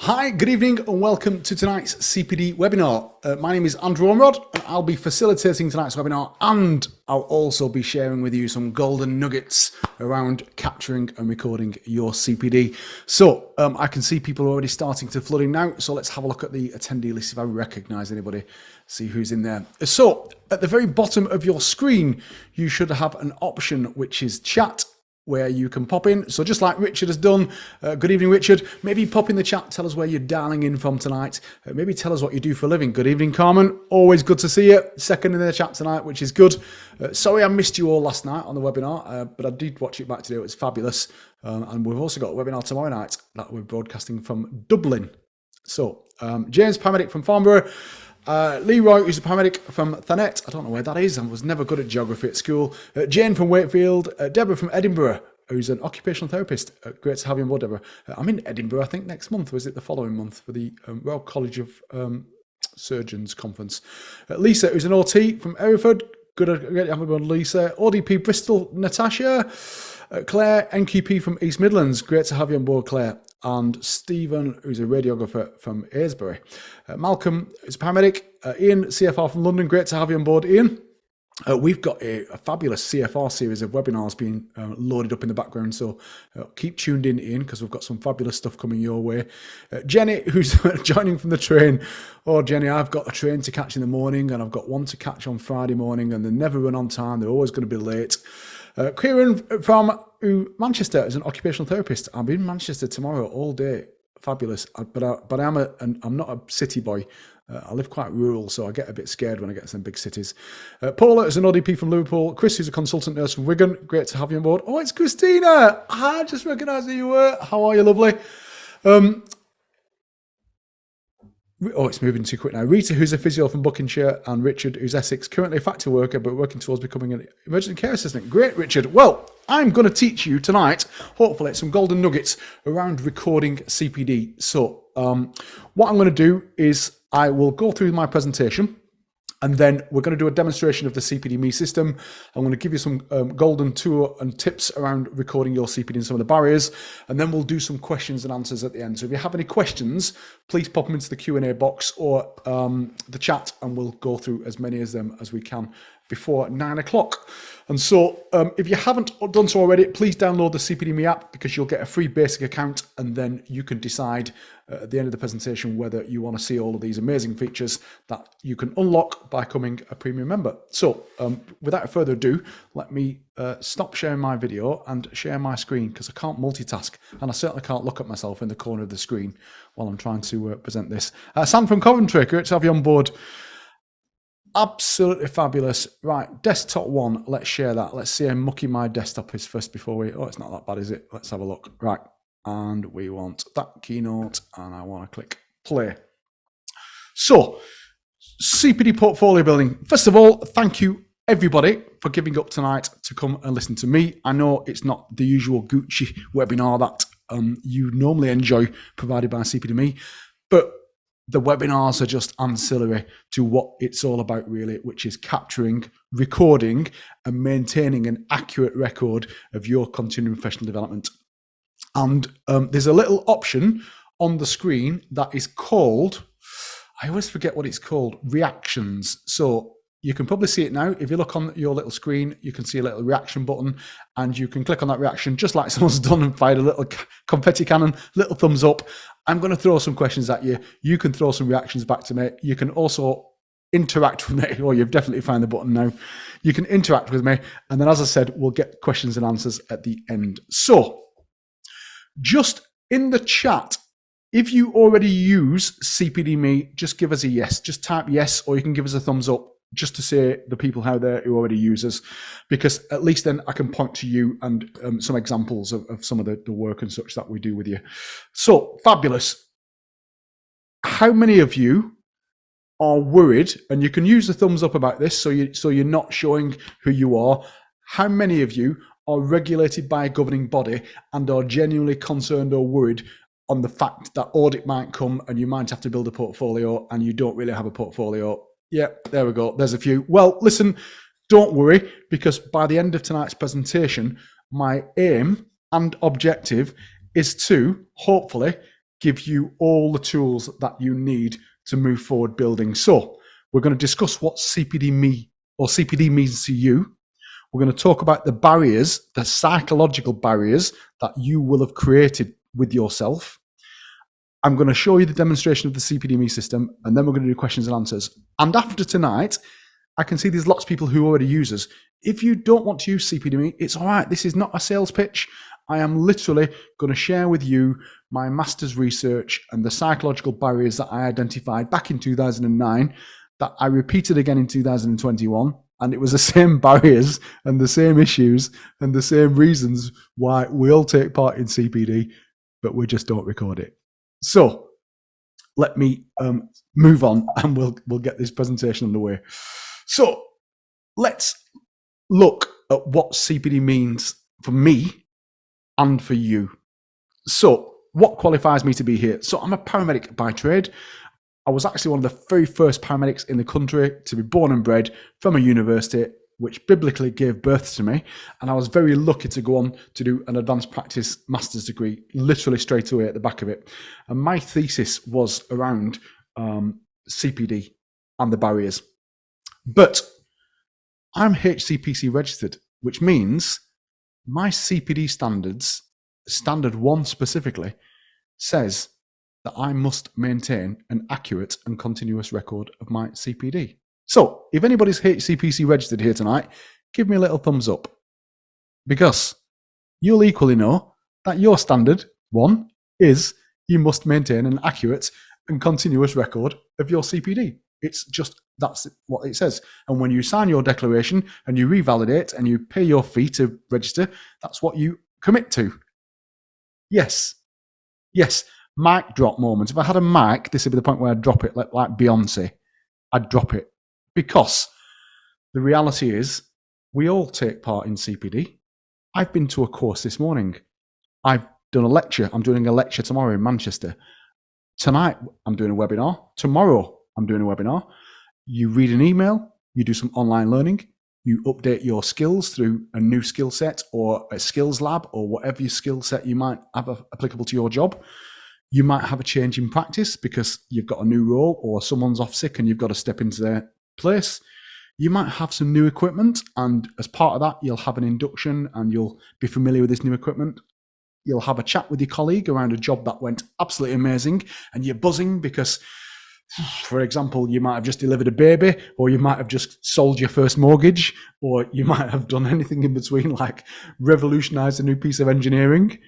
Hi, good evening and welcome to tonight's CPD webinar. My name is Andrew Ormerod and I'll be facilitating tonight's webinar, and I'll also be sharing with you some golden nuggets around capturing and recording your CPD. So I can see people are already starting to flood in now, so let's have a look at the attendee list if I recognise anybody, see who's in there. So at the very bottom of your screen, you should have an option which is chat, where you can pop in. So just like Richard has done, good evening, Richard. Maybe pop in the chat, tell us where you're dialing in from tonight. Maybe tell us what you do for a living. Good evening, Carmen. Always good to see you. Second in the chat tonight, which is good. Sorry I missed you all last night on the webinar, but I did watch it back today. It was fabulous. And we've also got a webinar tomorrow night that we're broadcasting from Dublin. So James, paramedic from Farnborough. Leroy, who's a paramedic from Thanet. I don't know where that is. I was never good at geography at school. Jane from Wakefield. Deborah from Edinburgh, who's an occupational therapist. Great to have you on board, Deborah. I'm in Edinburgh, I think, next month. Or is it the following month for the Royal College of Surgeons Conference? Lisa, who's an OT from Hereford. Great to have you on, Lisa. ODP Bristol, Natasha. Claire, NQP from East Midlands. Great to have you on board, Claire. And Stephen, who's a radiographer from Aylesbury. Malcolm is a paramedic. Ian, CFR from London. Great to have you on board, Ian. We've got a fabulous CFR series of webinars being loaded up in the background, so keep tuned in, Ian, because we've got some fabulous stuff coming your way. Jenny, who's joining from the train. Oh, Jenny, I've got a train to catch in the morning, and I've got one to catch on Friday morning, and they never run on time. They're always going to be late. Kieran from Manchester is an occupational therapist. I'll be in Manchester tomorrow all day. Fabulous. But I'm not a city boy. I live quite rural, so I get a bit scared when I get to some big cities. Paula is an ODP from Liverpool. Chris, who's a consultant nurse from Wigan. Great to have you on board. Oh, it's Christina. I just recognised who you were. How are you, lovely? Oh, it's moving too quick now. Rita, who's a physio from Buckinghamshire, and Richard, who's Essex, currently a factory worker, but working towards becoming an emergency care assistant. Great, Richard. Well, I'm going to teach you tonight, hopefully, some golden nuggets around recording CPD. So what I'm going to do is I will go through my presentation, and then we're going to do a demonstration of the CPDme system. I'm going to give you some golden tour and tips around recording your CPD and some of the barriers. And then we'll do some questions and answers at the end. So if you have any questions, please pop them into the Q&A box or the chat, and we'll go through as many of them as we can before 9 o'clock. And so if you haven't done so already, please download the CPDme app, because you'll get a free basic account, and then you can decide at the end of the presentation whether you want to see all of these amazing features that you can unlock by becoming a premium member. So without further ado, let me stop sharing my video and share my screen, because I can't multitask, and I certainly can't look at myself in the corner of the screen while I'm trying to present this. Sam from Coventry, great to have you on board. Absolutely fabulous. Right, desktop one, let's share that. Let's see how mucky my desktop is first before we, oh, it's not that bad, is it? Let's have a look. Right, and we want that keynote, and I want to click play. So, CPD portfolio building. First of all, thank you everybody for giving up tonight to come and listen to me. I know it's not the usual Gucci webinar that you normally enjoy provided by CPDme, but the webinars are just ancillary to what it's all about, really, which is capturing, recording, and maintaining an accurate record of your continuing professional development. And there's a little option on the screen that is called, I always forget what it's called, reactions. So you can probably see it now. If you look on your little screen, you can see a little reaction button, and you can click on that reaction just like someone's done and fired a little confetti cannon, little thumbs up. I'm going to throw some questions at you. You can throw some reactions back to me. You can also interact with me. Oh, you've definitely found the button now. You can interact with me. And then, as I said, we'll get questions and answers at the end. So just in the chat, if you already use CPDme, just give us a yes. Just type yes, or you can give us a thumbs up, just to say the people out there who already use us, because at least then I can point to you and some examples of some of the work and such that we do with you. So fabulous. How many of you are worried, and you can use the thumbs up about this, so you're not showing who you are. How many of you are regulated by a governing body and are genuinely concerned or worried on the fact that audit might come and you might have to build a portfolio and you don't really have a portfolio? Yeah, there we go. There's a few. Well, listen, don't worry, because by the end of tonight's presentation, my aim and objective is to hopefully give you all the tools that you need to move forward building. So we're going to discuss what CPD means to you. We're going to talk about the barriers, the psychological barriers that you will have created with yourself. I'm going to show you the demonstration of the CPDme system, and then we're going to do questions and answers. And after tonight, I can see there's lots of people who already use us. If you don't want to use CPDme, it's all right. This is not a sales pitch. I am literally going to share with you my master's research and the psychological barriers that I identified back in 2009 that I repeated again in 2021. And it was the same barriers and the same issues and the same reasons why we all take part in CPD, but we just don't record it. So let me move on, and we'll get this presentation underway. So let's look at what CPD means for me and for you. So what qualifies me to be here? So I'm a paramedic by trade. I was actually one of the very first paramedics in the country to be born and bred from a university which biblically gave birth to me. And I was very lucky to go on to do an advanced practice master's degree, literally straight away at the back of it. And my thesis was around CPD and the barriers. But I'm HCPC registered, which means my CPD standards, standard 1 specifically, says that I must maintain an accurate and continuous record of my CPD. So if anybody's HCPC registered here tonight, give me a little thumbs up, because you'll equally know that your standard 1 is you must maintain an accurate and continuous record of your CPD. It's just, that's what it says. And when you sign your declaration and you revalidate and you pay your fee to register, that's what you commit to. Yes. Mic drop moment. If I had a mic, this would be the point where I'd drop it like Beyonce. I'd drop it, because the reality is we all take part in CPD. I've been to a course this morning. I've done a lecture. I'm doing a lecture tomorrow in Manchester. Tonight, I'm doing a webinar. Tomorrow, I'm doing a webinar. You read an email, you do some online learning, you update your skills through a new skill set or a skills lab or whatever your skill set you might have applicable to your job. You might have a change in practice because you've got a new role or someone's off sick and you've got to step into their place. You might have some new equipment, and as part of that, you'll have an induction and you'll be familiar with this new equipment. You'll have a chat with your colleague around a job that went absolutely amazing and you're buzzing because, for example, you might have just delivered a baby, or you might have just sold your first mortgage, or you might have done anything in between, like revolutionized a new piece of engineering.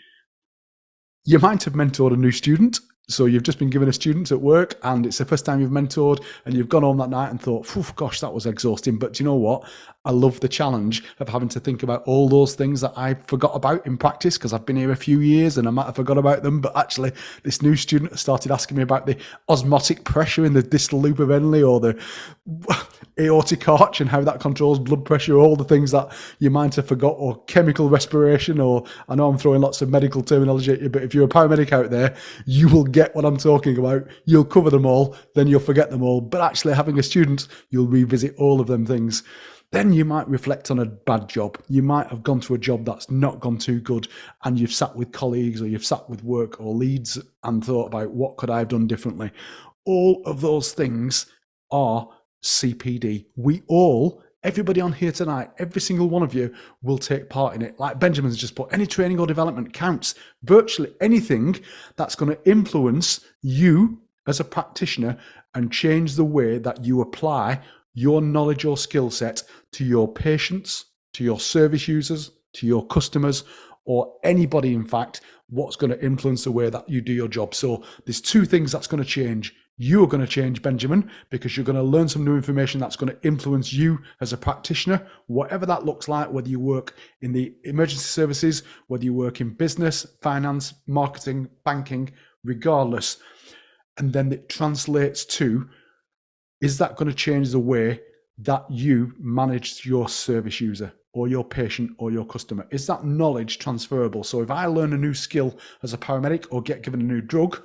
You might have mentored a new student. So you've just been given a student at work and it's the first time you've mentored, and you've gone home that night and thought, gosh, that was exhausting. But do you know what? I love the challenge of having to think about all those things that I forgot about in practice because I've been here a few years and I might have forgot about them. But actually, this new student started asking me about the osmotic pressure in the distal loop of Henle, or the aortic arch and how that controls blood pressure, all the things that you might have forgot, or chemical respiration, or I know I'm throwing lots of medical terminology at you, but if you're a paramedic out there, you will get what I'm talking about. You'll cover them all, then you'll forget them all. But actually having a student, you'll revisit all of them things. Then you might reflect on a bad job. You might have gone to a job that's not gone too good, and you've sat with colleagues or you've sat with work or leads and thought about what could I have done differently. All of those things are CPD. We all, everybody on here tonight, every single one of you will take part in it. Like Benjamin's just put, any training or development counts. Virtually anything that's going to influence you as a practitioner and change the way that you apply your knowledge or skill set to your patients, to your service users, to your customers, or anybody, in fact, what's going to influence the way that you do your job. So there's 2 things that's going to change. You are going to change, Benjamin, because you're going to learn some new information that's going to influence you as a practitioner, whatever that looks like, whether you work in the emergency services, whether you work in business, finance, marketing, banking, regardless. And then it translates to, is that going to change the way that you manage your service user or your patient or your customer? Is that knowledge transferable? So if I learn a new skill as a paramedic or get given a new drug,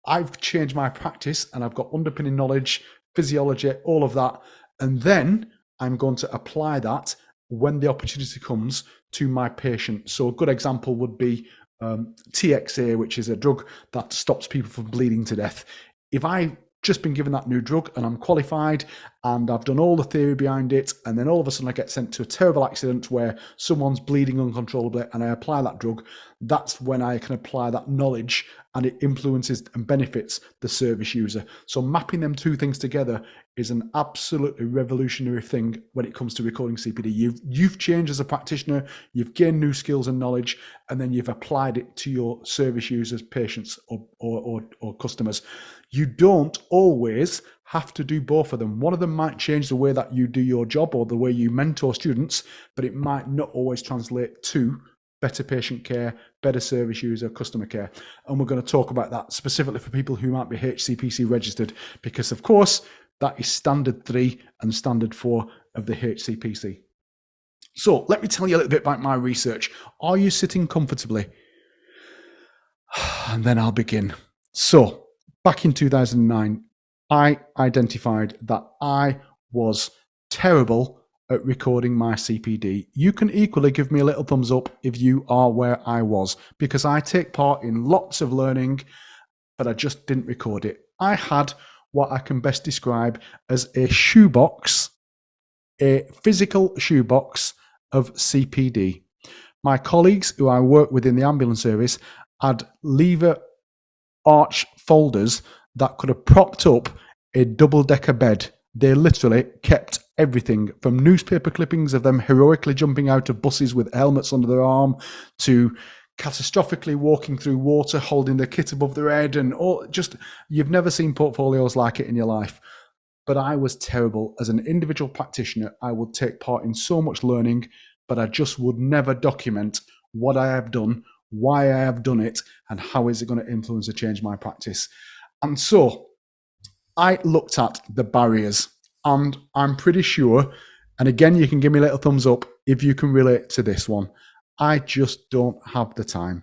I've changed my practice and I've got underpinning knowledge, physiology, all of that. And then I'm going to apply that when the opportunity comes to my patient. So a good example would be TXA, which is a drug that stops people from bleeding to death. If I just been given that new drug and I'm qualified and I've done all the theory behind it, and then all of a sudden I get sent to a terrible accident where someone's bleeding uncontrollably and I apply that drug, that's when I can apply that knowledge and it influences and benefits the service user. So mapping them two things together is an absolutely revolutionary thing when it comes to recording CPD. You've changed as a practitioner, you've gained new skills and knowledge, and then you've applied it to your service users, patients, or customers. You don't always have to do both of them. One of them might change the way that you do your job or the way you mentor students, but it might not always translate to better patient care, better service user, customer care. And we're going to talk about that specifically for people who might be HCPC registered, because of course, that is standard 3 and standard 4 of the HCPC. So let me tell you a little bit about my research. Are you sitting comfortably? And then I'll begin. So back in 2009, I identified that I was terrible at recording my CPD. You can equally give me a little thumbs up if you are where I was, because I take part in lots of learning, but I just didn't record it. I had what I can best describe as a shoebox, a physical shoebox of CPD. My colleagues who I work with in the ambulance service had lever arch folders that could have propped up a double-decker bed. They literally kept everything from newspaper clippings of them heroically jumping out of buses with helmets under their arm to catastrophically walking through water holding their kit above their head, and all. Just, you've never seen portfolios like it in your life. But I was terrible. As an individual practitioner, I would take part in so much learning, but I just would never document what I have done, why I have done it, and how is it going to influence or change my practice. And so I looked at the barriers, and I'm pretty sure, and again, you can give me a little thumbs up if you can relate to this one. I just don't have the time.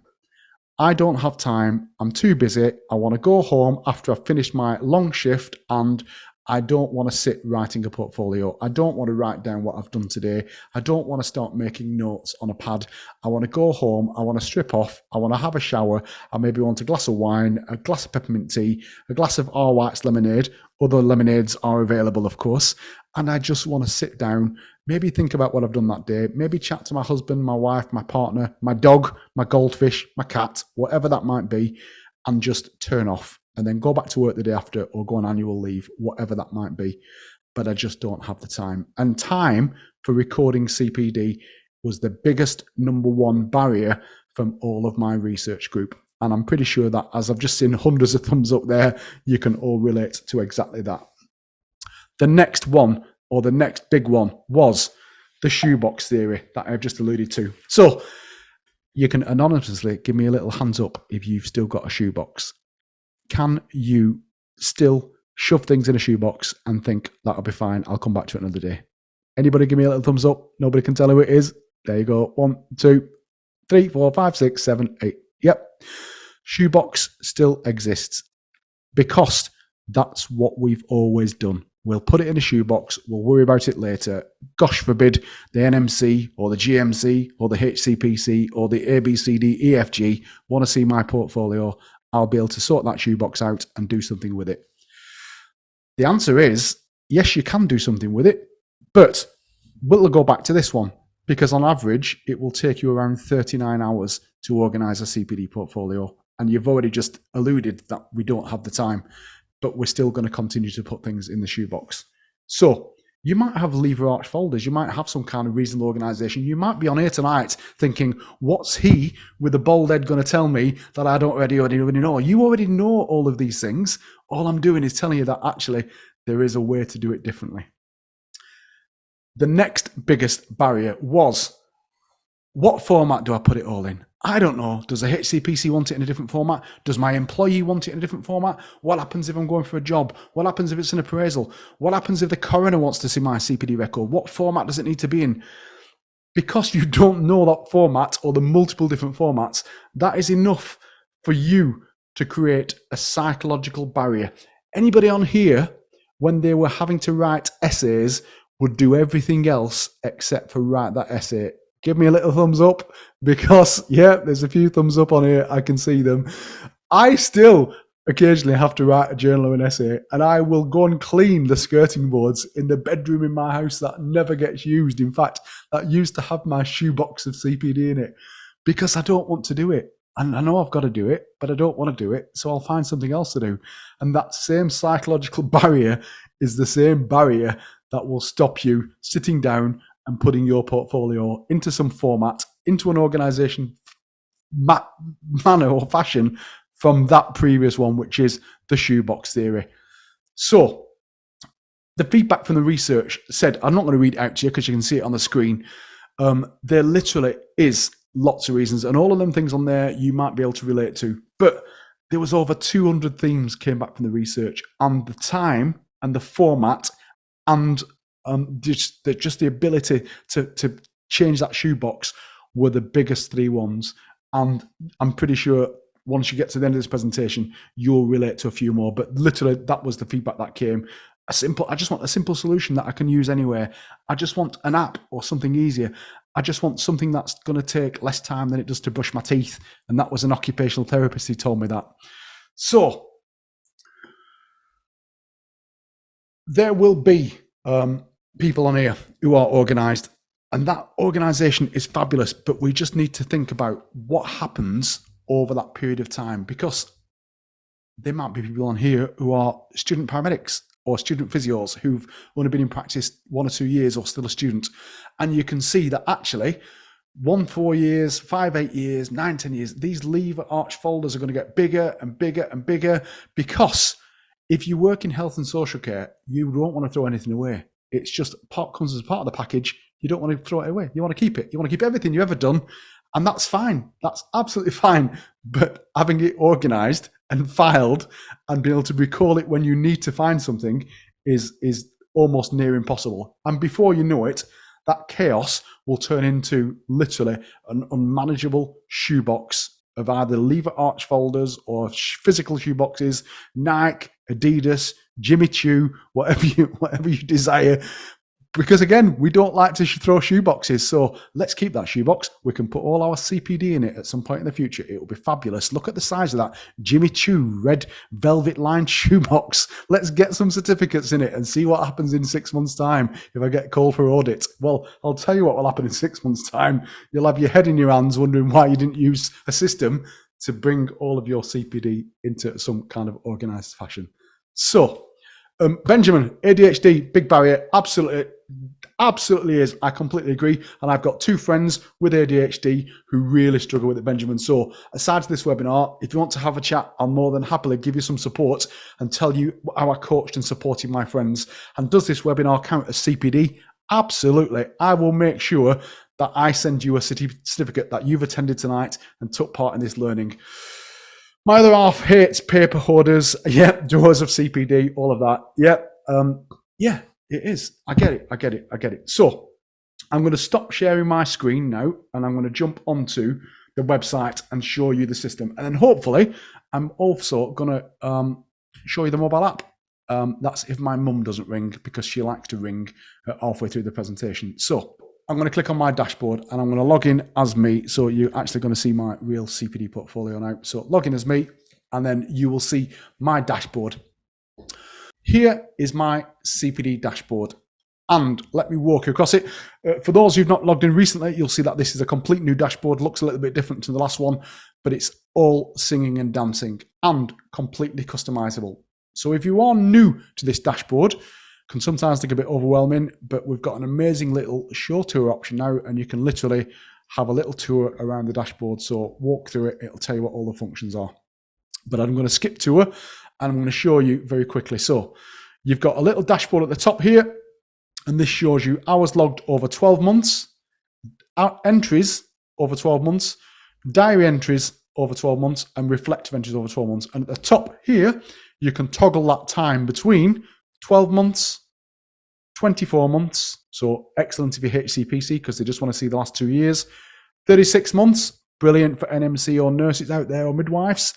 I don't have time. I'm too busy. I want to go home after I've finished my long shift, and I don't want to sit writing a portfolio. I don't want to write down what I've done today. I don't want to start making notes on a pad. I want to go home. I want to strip off. I want to have a shower. I maybe want a glass of wine, a glass of peppermint tea, a glass of R. White's lemonade. Other lemonades are available, of course. And I just want to sit down, maybe think about what I've done that day, maybe chat to my husband, my wife, my partner, my dog, my goldfish, my cat, whatever that might be, and just turn off. And then go back to work the day after or go on annual leave, whatever that might be. But I just don't have the time. And time for recording CPD was the biggest number one barrier from all of my research group. And I'm pretty sure that, as I've just seen hundreds of thumbs up there, you can all relate to exactly that. The next one, or the next big one, was the shoebox theory that I've just alluded to. So you can anonymously give me a little hands up if you've still got a shoebox. Can you still shove things in a shoebox and think that'll be fine, I'll come back to it another day? Anybody give me a little thumbs up? Nobody can tell who it is. There you go. 1, 2, 3, 4, 5, 6, 7, 8. Yep. Shoebox still exists because that's what we've always done. We'll put it in a shoebox. We'll worry about it later. Gosh forbid the NMC or the GMC or the HCPC or the ABCDEFG want to see my portfolio. I'll be able to sort that shoebox out and do something with it. The answer is, yes, you can do something with it, but we'll go back to this one, because on average, it will take you around 39 hours to organize a CPD portfolio. And you've already just alluded that we don't have the time, but we're still going to continue to put things in the shoebox. So you might have lever arch folders. You might have some kind of reasonable organization. You might be on here tonight thinking, what's he with a bald head going to tell me that I don't already know? You already know all of these things. All I'm doing is telling you that actually there is a way to do it differently. The next biggest barrier was, what format do I put it all in? I don't know. Does the HCPC want it in a different format? Does my employee want it in a different format? What happens if I'm going for a job? What happens if it's an appraisal? What happens if the coroner wants to see my CPD record? What format does it need to be in? Because you don't know that format or the multiple different formats, that is enough for you to create a psychological barrier. Anybody on here, when they were having to write essays, would do everything else except for write that essay. give me a little thumbs up, because yeah, there's a few thumbs up on here. I can see them. I still occasionally have to write a journal or an essay, and I will go and clean the skirting boards in the bedroom in my house that never gets used. In fact, that used to have my shoebox of CPD in it, because I don't want to do it. And I know I've got to do it, but I don't want to do it. So I'll find something else to do. And that same psychological barrier is the same barrier that will stop you sitting down and putting your portfolio into some format, into an organization manner or fashion from that previous one, which is the Shoebox Theory. So the feedback from the research said, I'm not going to read it out to you because you can see it on the screen. There literally is lots of reasons, and all of them things on there you might be able to relate to. But there was over 200 themes came back from the research, and the time and the format and just the ability to change that shoebox were the biggest three ones. And I'm pretty sure once you get to the end of this presentation, you'll relate to a few more. But literally, that was the feedback that came. I just want a simple solution that I can use anywhere. I just want an app or something easier. I just want something that's going to take less time than it does to brush my teeth. And that was an occupational therapist who told me that. So there will be people on here who are organized, and that organization is fabulous, but we just need to think about what happens over that period of time, because there might be people on here who are student paramedics or student physios who've only been in practice 1 or 2 years or still a student. And you can see that actually 1, 4 years, 5, 8 years, 9, 10 years, these lever arch folders are going to get bigger and bigger and bigger, because if you work in health and social care, you don't want to throw anything away. It's just comes as part of the package. You don't want to throw it away. You want to keep it. You want to keep everything you've ever done. And that's fine. That's absolutely fine. But having it organized and filed and being able to recall it when you need to find something is almost near impossible. And before you know it, that chaos will turn into literally an unmanageable shoebox of either lever arch folders or physical shoeboxes, Nike, Adidas, Jimmy Choo, whatever you desire. Because again, we don't like to throw shoeboxes. So let's keep that shoebox. We can put all our CPD in it at some point in the future. It will be fabulous. Look at the size of that Jimmy Choo red velvet lined shoebox. Let's get some certificates in it and see what happens in 6 months' time if I get called for audit. Well, I'll tell you what will happen in 6 months' time. You'll have your head in your hands wondering why you didn't use a system to bring all of your CPD into some kind of organized fashion. So, Benjamin, ADHD, big barrier, absolutely is. I completely agree. And I've got 2 friends with ADHD who really struggle with it, Benjamin. So aside to this webinar, if you want to have a chat, I'll more than happily give you some support and tell you how I coached and supported my friends. And does this webinar count as CPD? Absolutely. I will make sure that I send you a certificate that you've attended tonight and took part in this learning. My other half hates paper hoarders. Yep, doors of CPD, all of that. Yep. Yeah, it is. I get it. So I'm going to stop sharing my screen now, and I'm going to jump onto the website and show you the system. And then hopefully I'm also going to show you the mobile app. That's if my mum doesn't ring, because she likes to ring halfway through the presentation. So I'm going to click on my dashboard and I'm going to log in as me. So you're actually going to see my real CPD portfolio now. So log in as me, and then you will see my dashboard. Here is my CPD dashboard. And let me walk you across it. For those who've not logged in recently, you'll see that this is a complete new dashboard. Looks a little bit different to the last one, but it's all singing and dancing and completely customizable. So if you are new to this dashboard, can sometimes think a bit overwhelming, but we've got an amazing little show tour option now, and you can literally have a little tour around the dashboard. So walk through it, it'll tell you what all the functions are. But I'm going to skip tour and I'm going to show you very quickly. So you've got a little dashboard at the top here, and this shows you hours logged over 12 months, entries over 12 months, diary entries over 12 months, and reflective entries over 12 months. And at the top here, you can toggle that time between 12 months, 24 months, so excellent if you're HCPC because they just want to see the last 2 years, 36 months, brilliant for NMC or nurses out there or midwives,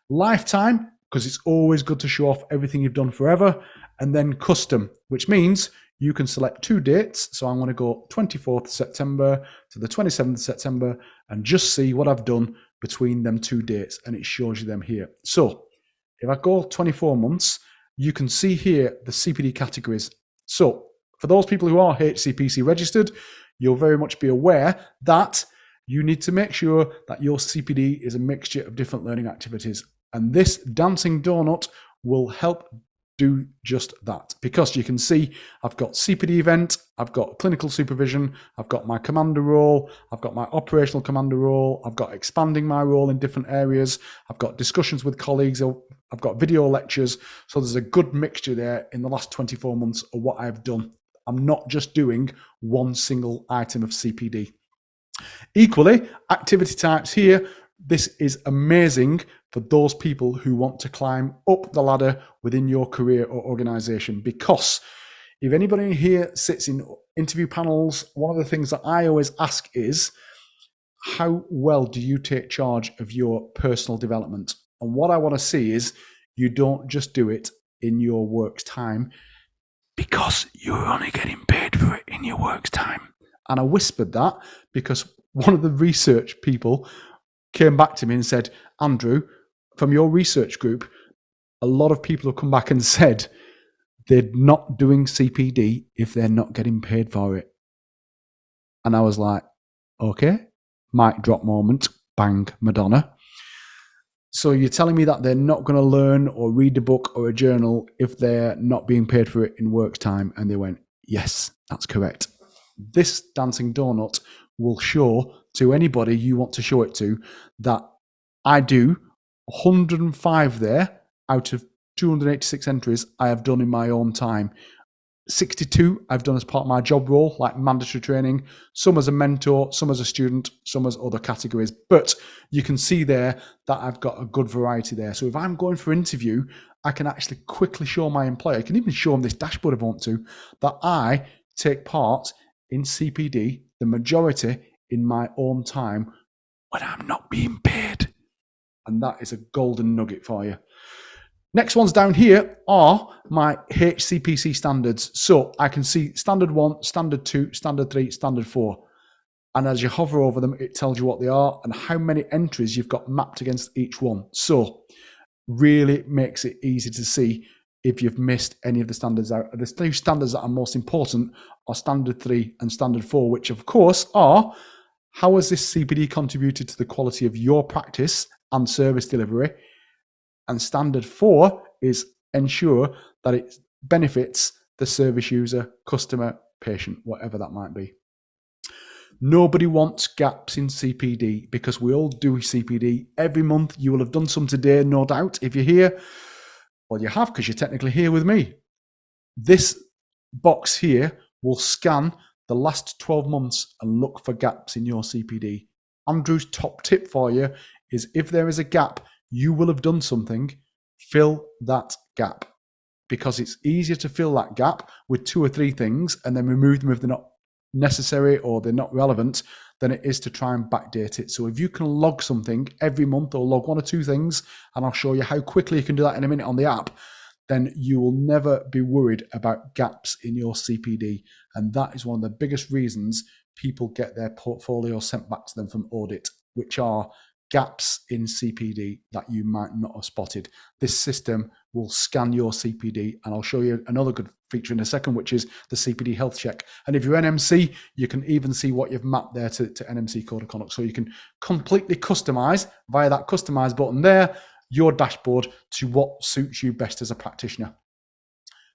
lifetime, because it's always good to show off everything you've done forever, and then custom, which means you can select 2 dates. So I'm going to go 24th September to the 27th September and just see what I've done between them 2 dates, and it shows you them here. So if I go 24 months, you can see here the CPD categories. So for those people who are HCPC registered, you'll very much be aware that you need to make sure that your CPD is a mixture of different learning activities. And this dancing donut will help do just that, because you can see I've got CPD event, I've got clinical supervision, I've got my commander role, I've got my operational commander role, I've got expanding my role in different areas, I've got discussions with colleagues, I've got video lectures. So there's a good mixture there in the last 24 months of what I've done. I'm not just doing one single item of CPD. Equally, activity types here, this is amazing for those people who want to climb up the ladder within your career or organization, because if anybody here sits in interview panels, one of the things that I always ask is, how well do you take charge of your personal development? And what I want to see is you don't just do it in your work's time, because you're only getting paid for it in your work's time. And I whispered that because one of the research people came back to me and said, Andrew, from your research group, a lot of people have come back and said they're not doing CPD if they're not getting paid for it. And I was like, okay, mic drop moment, bang, Madonna. So you're telling me that they're not going to learn or read a book or a journal if they're not being paid for it in work time? And they went, yes, that's correct. This dancing donut will show to anybody you want to show it to that I do 105 there out of 286 entries I have done in my own time. 62 I've done as part of my job role, like mandatory training, some as a mentor, some as a student, some as other categories. But you can see there that I've got a good variety there. So if I'm going for interview, I can actually quickly show my employer, I can even show them this dashboard if I want to, that I take part in CPD, the majority in my own time when I'm not being paid. And that is a golden nugget for you. Next ones down here are my HCPC standards. So I can see standard 1, standard 2, standard 3, standard 4. And as you hover over them, it tells you what they are and how many entries you've got mapped against each one. So really makes it easy to see if you've missed any of the standards out. The 2 standards that are most important are standard 3 and standard 4, which of course are, how has this CPD contributed to the quality of your practice and service delivery? And standard 4 is ensure that it benefits the service user, customer, patient, whatever that might be. Nobody wants gaps in CPD, because we all do CPD every month. You will have done some today, no doubt. If you're here, well, you have, because you're technically here with me. This box here will scan the last 12 months and look for gaps in your CPD. Andrew's top tip for you is, if there is a gap, you will have done something, fill that gap, because it's easier to fill that gap with 2 or 3 things and then remove them if they're not necessary or they're not relevant than it is to try and backdate it. So if you can log something every month, or log 1 or 2 things, and I'll show you how quickly you can do that in a minute on the app, then you will never be worried about gaps in your CPD. And that is one of the biggest reasons people get their portfolio sent back to them from audit, which are gaps in CPD that you might not have spotted. This system will scan your CPD, and I'll show you another good feature in a second, which is the CPD health check. And if you're NMC, you can even see what you've mapped there to NMC code of conduct. So you can completely customize via that customize button there, your dashboard to what suits you best as a practitioner.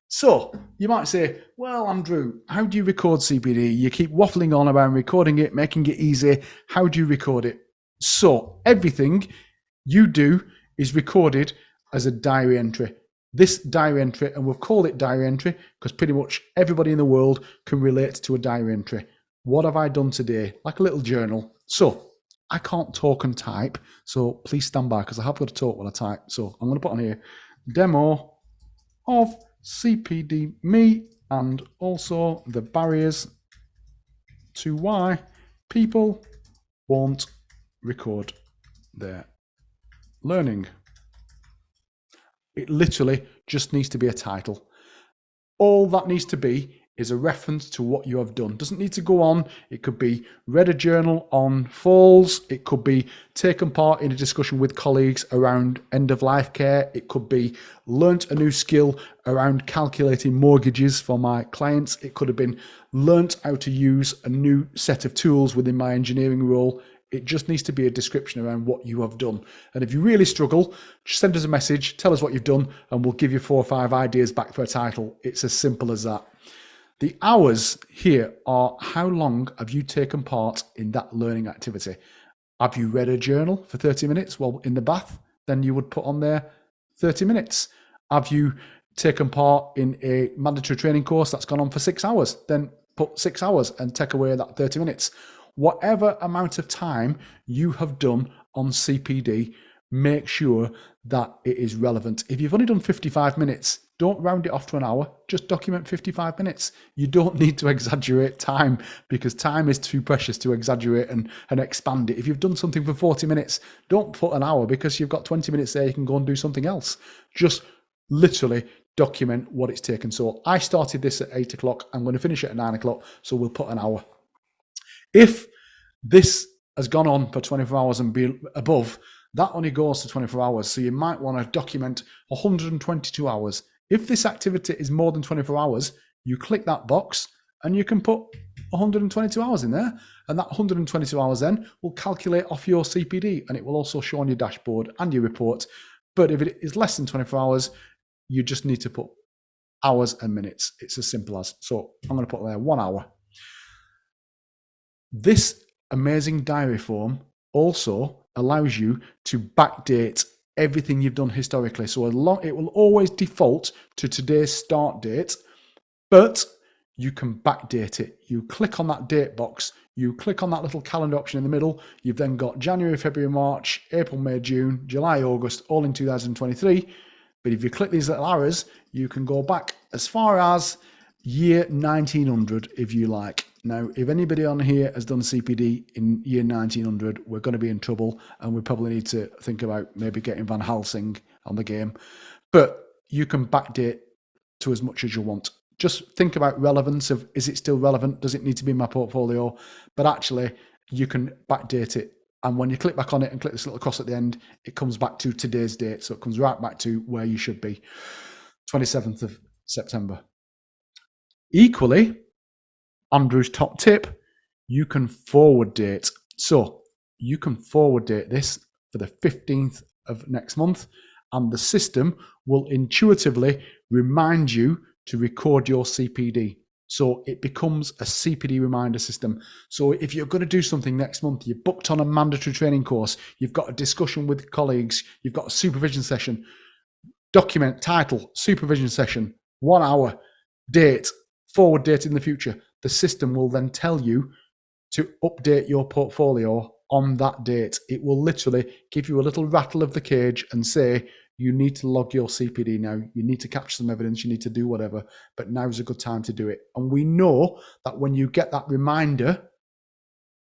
So you might say, well, Andrew, how do you record CPD? You keep waffling on about recording it, making it easy. How do you record it? So everything you do is recorded as a diary entry. This diary entry, and we've called it diary entry because pretty much everybody in the world can relate to a diary entry. What have I done today? Like a little journal. So I can't talk and type, so please stand by, because I have got to talk while I type. So I'm going to put on here demo of CPDme, and also the barriers to why people won't record their learning. It literally just needs to be a title. All that needs to be is a reference to what you have done. Doesn't need to go on. It could be read a journal on falls. It could be taken part in a discussion with colleagues around end of life care. It could be learnt a new skill around calculating mortgages for my clients. It could have been learnt how to use a new set of tools within my engineering role. It just needs to be a description around what you have done. And if you really struggle, just send us a message, tell us what you've done, and we'll give you 4 or 5 ideas back for a title. It's as simple as that. The hours here are how long have you taken part in that learning activity? Have you read a journal for 30 minutes while in the bath? Then you would put on there 30 minutes. Have you taken part in a mandatory training course that's gone on for 6 hours? Then put 6 hours and take away that 30 minutes. Whatever amount of time you have done on CPD, make sure that it is relevant. If you've only done 55 minutes, don't round it off to an hour, just document 55 minutes. You don't need to exaggerate time because time is too precious to exaggerate and expand it. If you've done something for 40 minutes, don't put an hour because you've got 20 minutes there, you can go and do something else. Just literally document what it's taken. So I started this at 8 o'clock, I'm going to finish it at 9 o'clock, so we'll put an hour. If this has gone on for 24 hours and be above, that only goes to 24 hours. So you might want to document 122 hours. If this activity is more than 24 hours, you click that box and you can put 122 hours in there. And that 122 hours then will calculate off your CPD and it will also show on your dashboard and your report. But if it is less than 24 hours, you just need to put hours and minutes. It's as simple as. So I'm going to put there 1 hour. This amazing diary form also allows you to backdate everything you've done historically. So it will always default to today's start date, but you can backdate it. You click on that date box, you click on that little calendar option in the middle. You've then got January, February, March, April, May, June, July, August, all in 2023. But if you click these little arrows, you can go back as far as year 1900 if you like. Now, if anybody on here has done CPD in year 1900, we're going to be in trouble and we probably need to think about maybe getting Van Helsing on the game. But you can backdate to as much as you want. Just think about relevance of, is it still relevant? Does it need to be in my portfolio? But actually, you can backdate it. And when you click back on it and click this little cross at the end, it comes back to today's date. So it comes right back to where you should be, 27th of September. Equally, Andrew's top tip, you can forward date. So you can forward date this for the 15th of next month, and the system will intuitively remind you to record your CPD. So it becomes a CPD reminder system. So if you're going to do something next month, you're booked on a mandatory training course, you've got a discussion with colleagues, you've got a supervision session, document, title, supervision session, 1 hour, date, forward date in the future. The system will then tell you to update your portfolio on that date. It will literally give you a little rattle of the cage and say, you need to log your CPD now. You need to capture some evidence. You need to do whatever, but now's a good time to do it. And we know that when you get that reminder,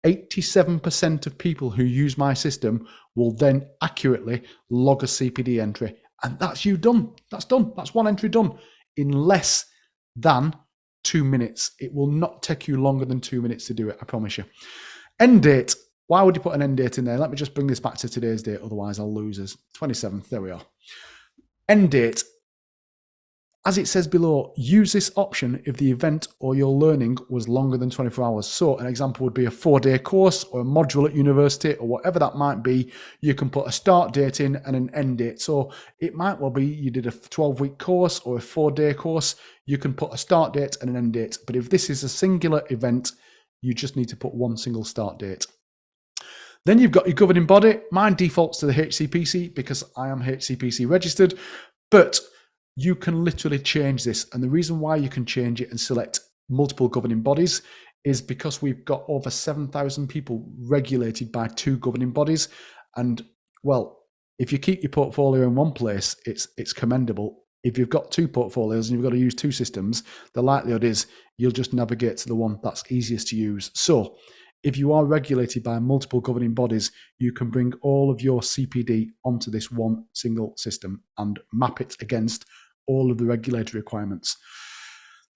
87% of people who use my system will then accurately log a CPD entry. And that's you done. That's done. That's one entry done in less than 2 minutes. It will not take you longer than 2 minutes to do it, I promise you. End date. Why would you put an end date in there? Let me just bring this back to today's date, otherwise I'll lose us. 27th, there we are. End date. As it says below, use this option if the event or your learning was longer than 24 hours. So an example would be a 4-day course or a module at university or whatever that might be. You can put a start date in and an end date. So it might well be you did a 12-week course or a 4-day course. You can put a start date and an end date. But if this is a singular event, you just need to put one single start date. Then you've got your governing body. Mine defaults to the HCPC because I am HCPC registered, but you can literally change this. And the reason why you can change it and select multiple governing bodies is because we've got over 7,000 people regulated by 2 governing bodies. And well, if you keep your portfolio in one place, it's commendable. If you've got 2 portfolios and you've got to use 2 systems, the likelihood is you'll just navigate to the one that's easiest to use. So if you are regulated by multiple governing bodies, you can bring all of your CPD onto this one single system and map it against all of the regulatory requirements.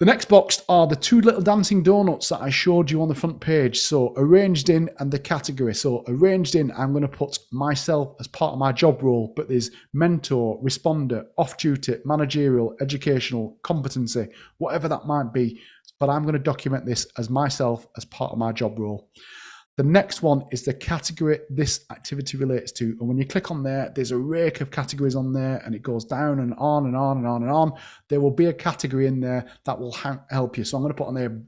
The next box are the two little dancing donuts that I showed you on the front page. So arranged in and the category. So arranged in, I'm going to put myself as part of my job role, but there's mentor, responder, off-duty, managerial, educational, competency, whatever that might be. But I'm going to document this as myself as part of my job role. The next one is the category this activity relates to. And when you click on there, there's a rake of categories on there and it goes down and on and on and on and on. There will be a category in there that will help you. So I'm going to put on there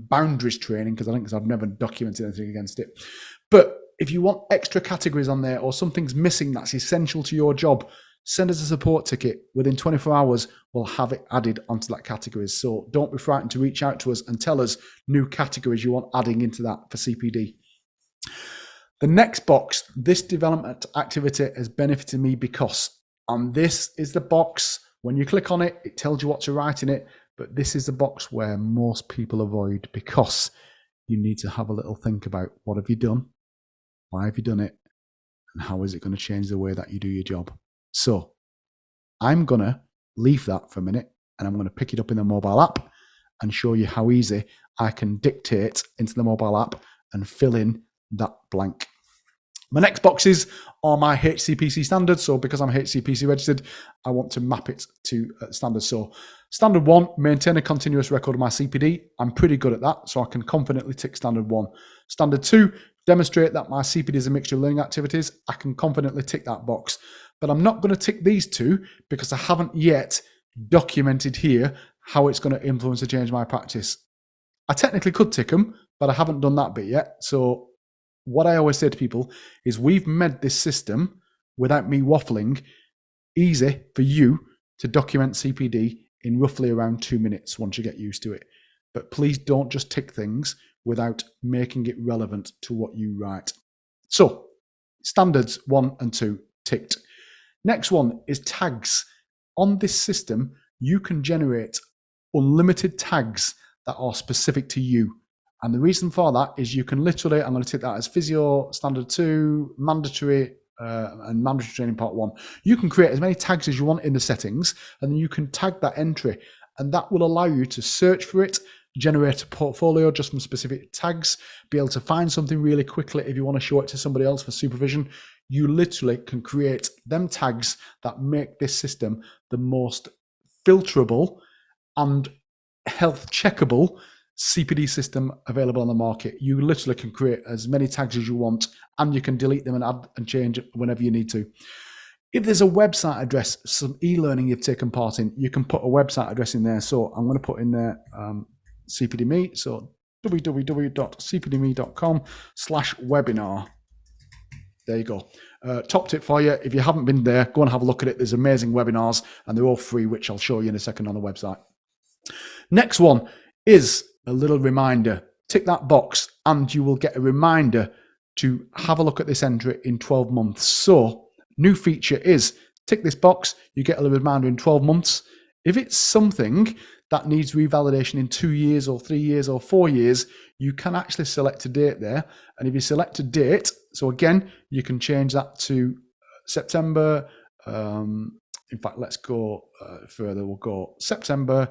boundaries training because I've never documented anything against it. But if you want extra categories on there or something's missing that's essential to your job, send us a support ticket. Within 24 hours, we'll have it added onto that category. So don't be frightened to reach out to us and tell us new categories you want adding into that for CPD. The next box, this development activity has benefited me because, and this is the box, when you click on it, it tells you what to write in it, but this is the box where most people avoid because you need to have a little think about what have you done, why have you done it, and how is it going to change the way that you do your job. So I'm going to leave that for a minute and I'm going to pick it up in the mobile app and show you how easy I can dictate into the mobile app and fill in that blank. My next boxes are my HCPC standards. So because I'm HCPC registered, I want to map it to standards. So standard 1, maintain a continuous record of my CPD. I'm pretty good at that, so I can confidently tick standard 1. Standard 2, demonstrate that my CPD is a mixture of learning activities. I can confidently tick that box. But I'm not going to tick these two because I haven't yet documented here how it's going to influence or change my practice. I technically could tick them, but I haven't done that bit yet. So what I always say to people is we've made this system, without me waffling, easy for you to document CPD in roughly around 2 minutes once you get used to it. But please don't just tick things without making it relevant to what you write. So standards 1 and 2 ticked. Next one is tags. On this system, you can generate unlimited tags that are specific to you. And the reason for that is you can literally, I'm going to take that as physio, standard 2, mandatory, and mandatory training part 1. You can create as many tags as you want in the settings, and then you can tag that entry. And that will allow you to search for it, generate a portfolio just from specific tags, be able to find something really quickly if you want to show it to somebody else for supervision. You literally can create them tags that make this system the most filterable and health checkable CPD system available on the market. You literally can create as many tags as you want, and you can delete them and add and change whenever you need to. If there's a website address, some e-learning you've taken part in, you can put a website address in there. So I'm going to put in there CPDme. So www.cpdme.com/webinar. There you go. Top tip for you. If you haven't been there, go and have a look at it. There's amazing webinars and they're all free, which I'll show you in a second on the website. Next one is a little reminder. Tick that box and you will get a reminder to have a look at this entry in 12 months. So new feature is tick this box. You get a little reminder in 12 months. If it's something that needs revalidation in 2 years or 3 years or 4 years, you can actually select a date there. And if you select a date, so again, you can change that to September. In fact, let's go further. We'll go September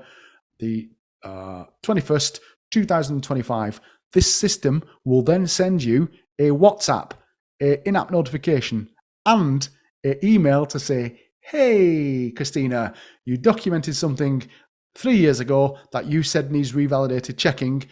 the 21st, 2025. This system will then send you a WhatsApp, an in-app notification, and an email to say, hey, Christina, you documented something 3 years ago that you said needs revalidated checking.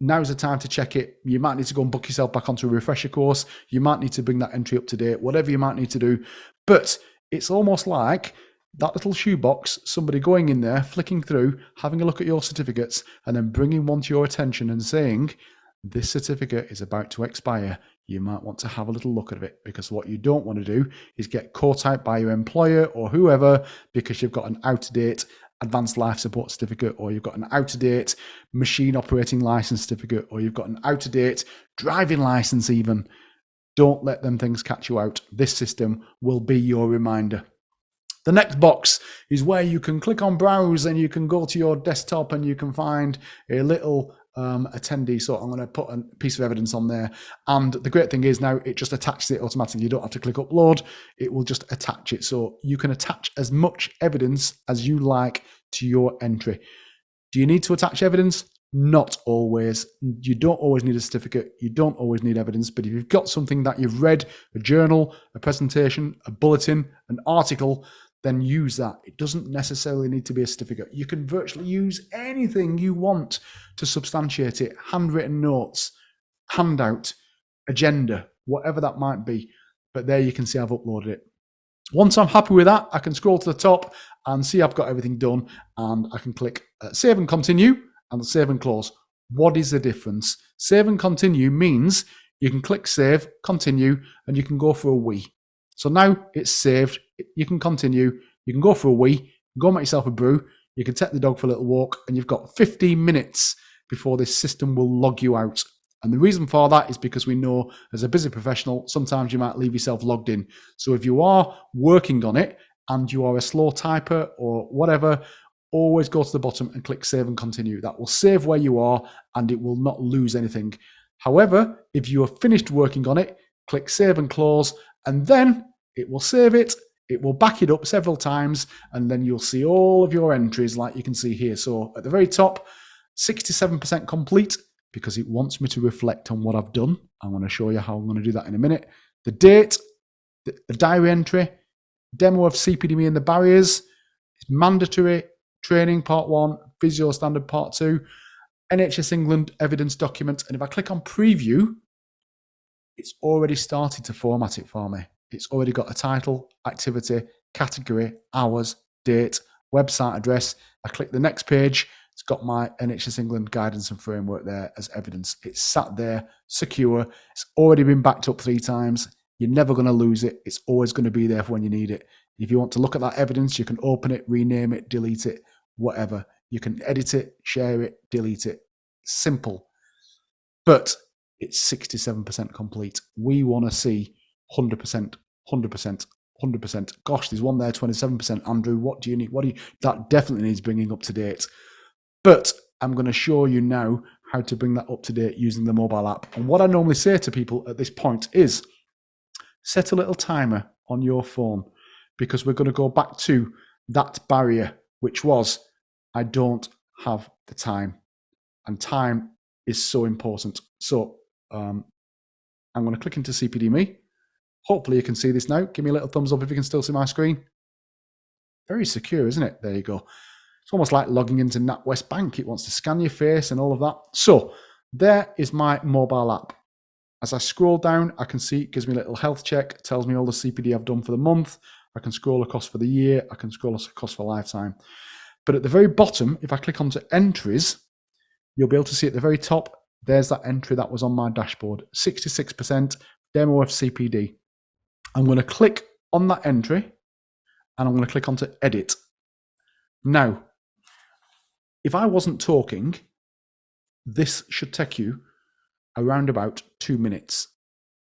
Now's the time to check it. You might need to go and book yourself back onto a refresher course. You might need to bring that entry up to date, whatever you might need to do. But it's almost like that little shoebox, somebody going in there, flicking through, having a look at your certificates, and then bringing one to your attention and saying, this certificate is about to expire. You might want to have a little look at it, because what you don't want to do is get caught out by your employer or whoever because you've got an out-of-date advanced life support certificate, or you've got an out-of-date machine operating license certificate, or you've got an out-of-date driving license even. Don't let them things catch you out. This system will be your reminder. The next box is where you can click on browse and you can go to your desktop and you can find a little attendee. So I'm going to put a piece of evidence on there. And the great thing is now it just attaches it automatically. You don't have to click upload. It will just attach it. So you can attach as much evidence as you like to your entry. Do you need to attach evidence? Not always. You don't always need a certificate. You don't always need evidence. But if you've got something that you've read, a journal, a presentation, a bulletin, an article, then use that. It doesn't necessarily need to be a certificate. You can virtually use anything you want to substantiate it. Handwritten notes, handout, agenda, whatever that might be. But there you can see I've uploaded it. Once I'm happy with that, I can scroll to the top and see I've got everything done, and I can click Save and Continue and Save and Close. What is the difference? Save and Continue means you can click Save, Continue, and you can go for a wee. So now it's saved. You can continue. You can go for a wee, go make yourself a brew. You can take the dog for a little walk, and you've got 15 minutes before this system will log you out. And the reason for that is because we know as a busy professional, sometimes you might leave yourself logged in. So if you are working on it and you are a slow typer or whatever, always go to the bottom and click Save and Continue. That will save where you are and it will not lose anything. However, if you have finished working on it, click Save and Close, and then it will save it. It will back it up several times, and then you'll see all of your entries like you can see here. So at the very top, 67% complete, because it wants me to reflect on what I've done. I'm going to show you how I'm going to do that in a minute. The date, the diary entry, demo of CPDme and the barriers, mandatory training part 1, physio standard part 2, NHS England evidence document. And if I click on preview, it's already started to format it for me. It's already got a title, activity, category, hours, date, website address. I click the next page. It's got my NHS England guidance and framework there as evidence. It's sat there, secure. It's already been backed up 3 times. You're never going to lose it. It's always going to be there for when you need it. If you want to look at that evidence, you can open it, rename it, delete it, whatever. You can edit it, share it, delete it. Simple. But it's 67% complete. We want to see 100%, 100%, 100%. Gosh, there's one there, 27%. Andrew, what do you need? That definitely needs bringing up to date. But I'm going to show you now how to bring that up to date using the mobile app. And what I normally say to people at this point is set a little timer on your phone, because we're going to go back to that barrier, which was I don't have the time. And time is so important. So I'm going to click into CPDme. Hopefully you can see this now. Give me a little thumbs up if you can still see my screen. Very secure, isn't it? There you go. It's almost like logging into NatWest Bank. It wants to scan your face and all of that. So there is my mobile app. As I scroll down, I can see it gives me a little health check, tells me all the CPD I've done for the month. I can scroll across for the year. I can scroll across for lifetime. But at the very bottom, if I click onto entries, you'll be able to see at the very top, there's that entry that was on my dashboard, 66% demo of CPD. I'm going to click on that entry and I'm going to click onto edit. Now, if I wasn't talking, this should take you around about 2 minutes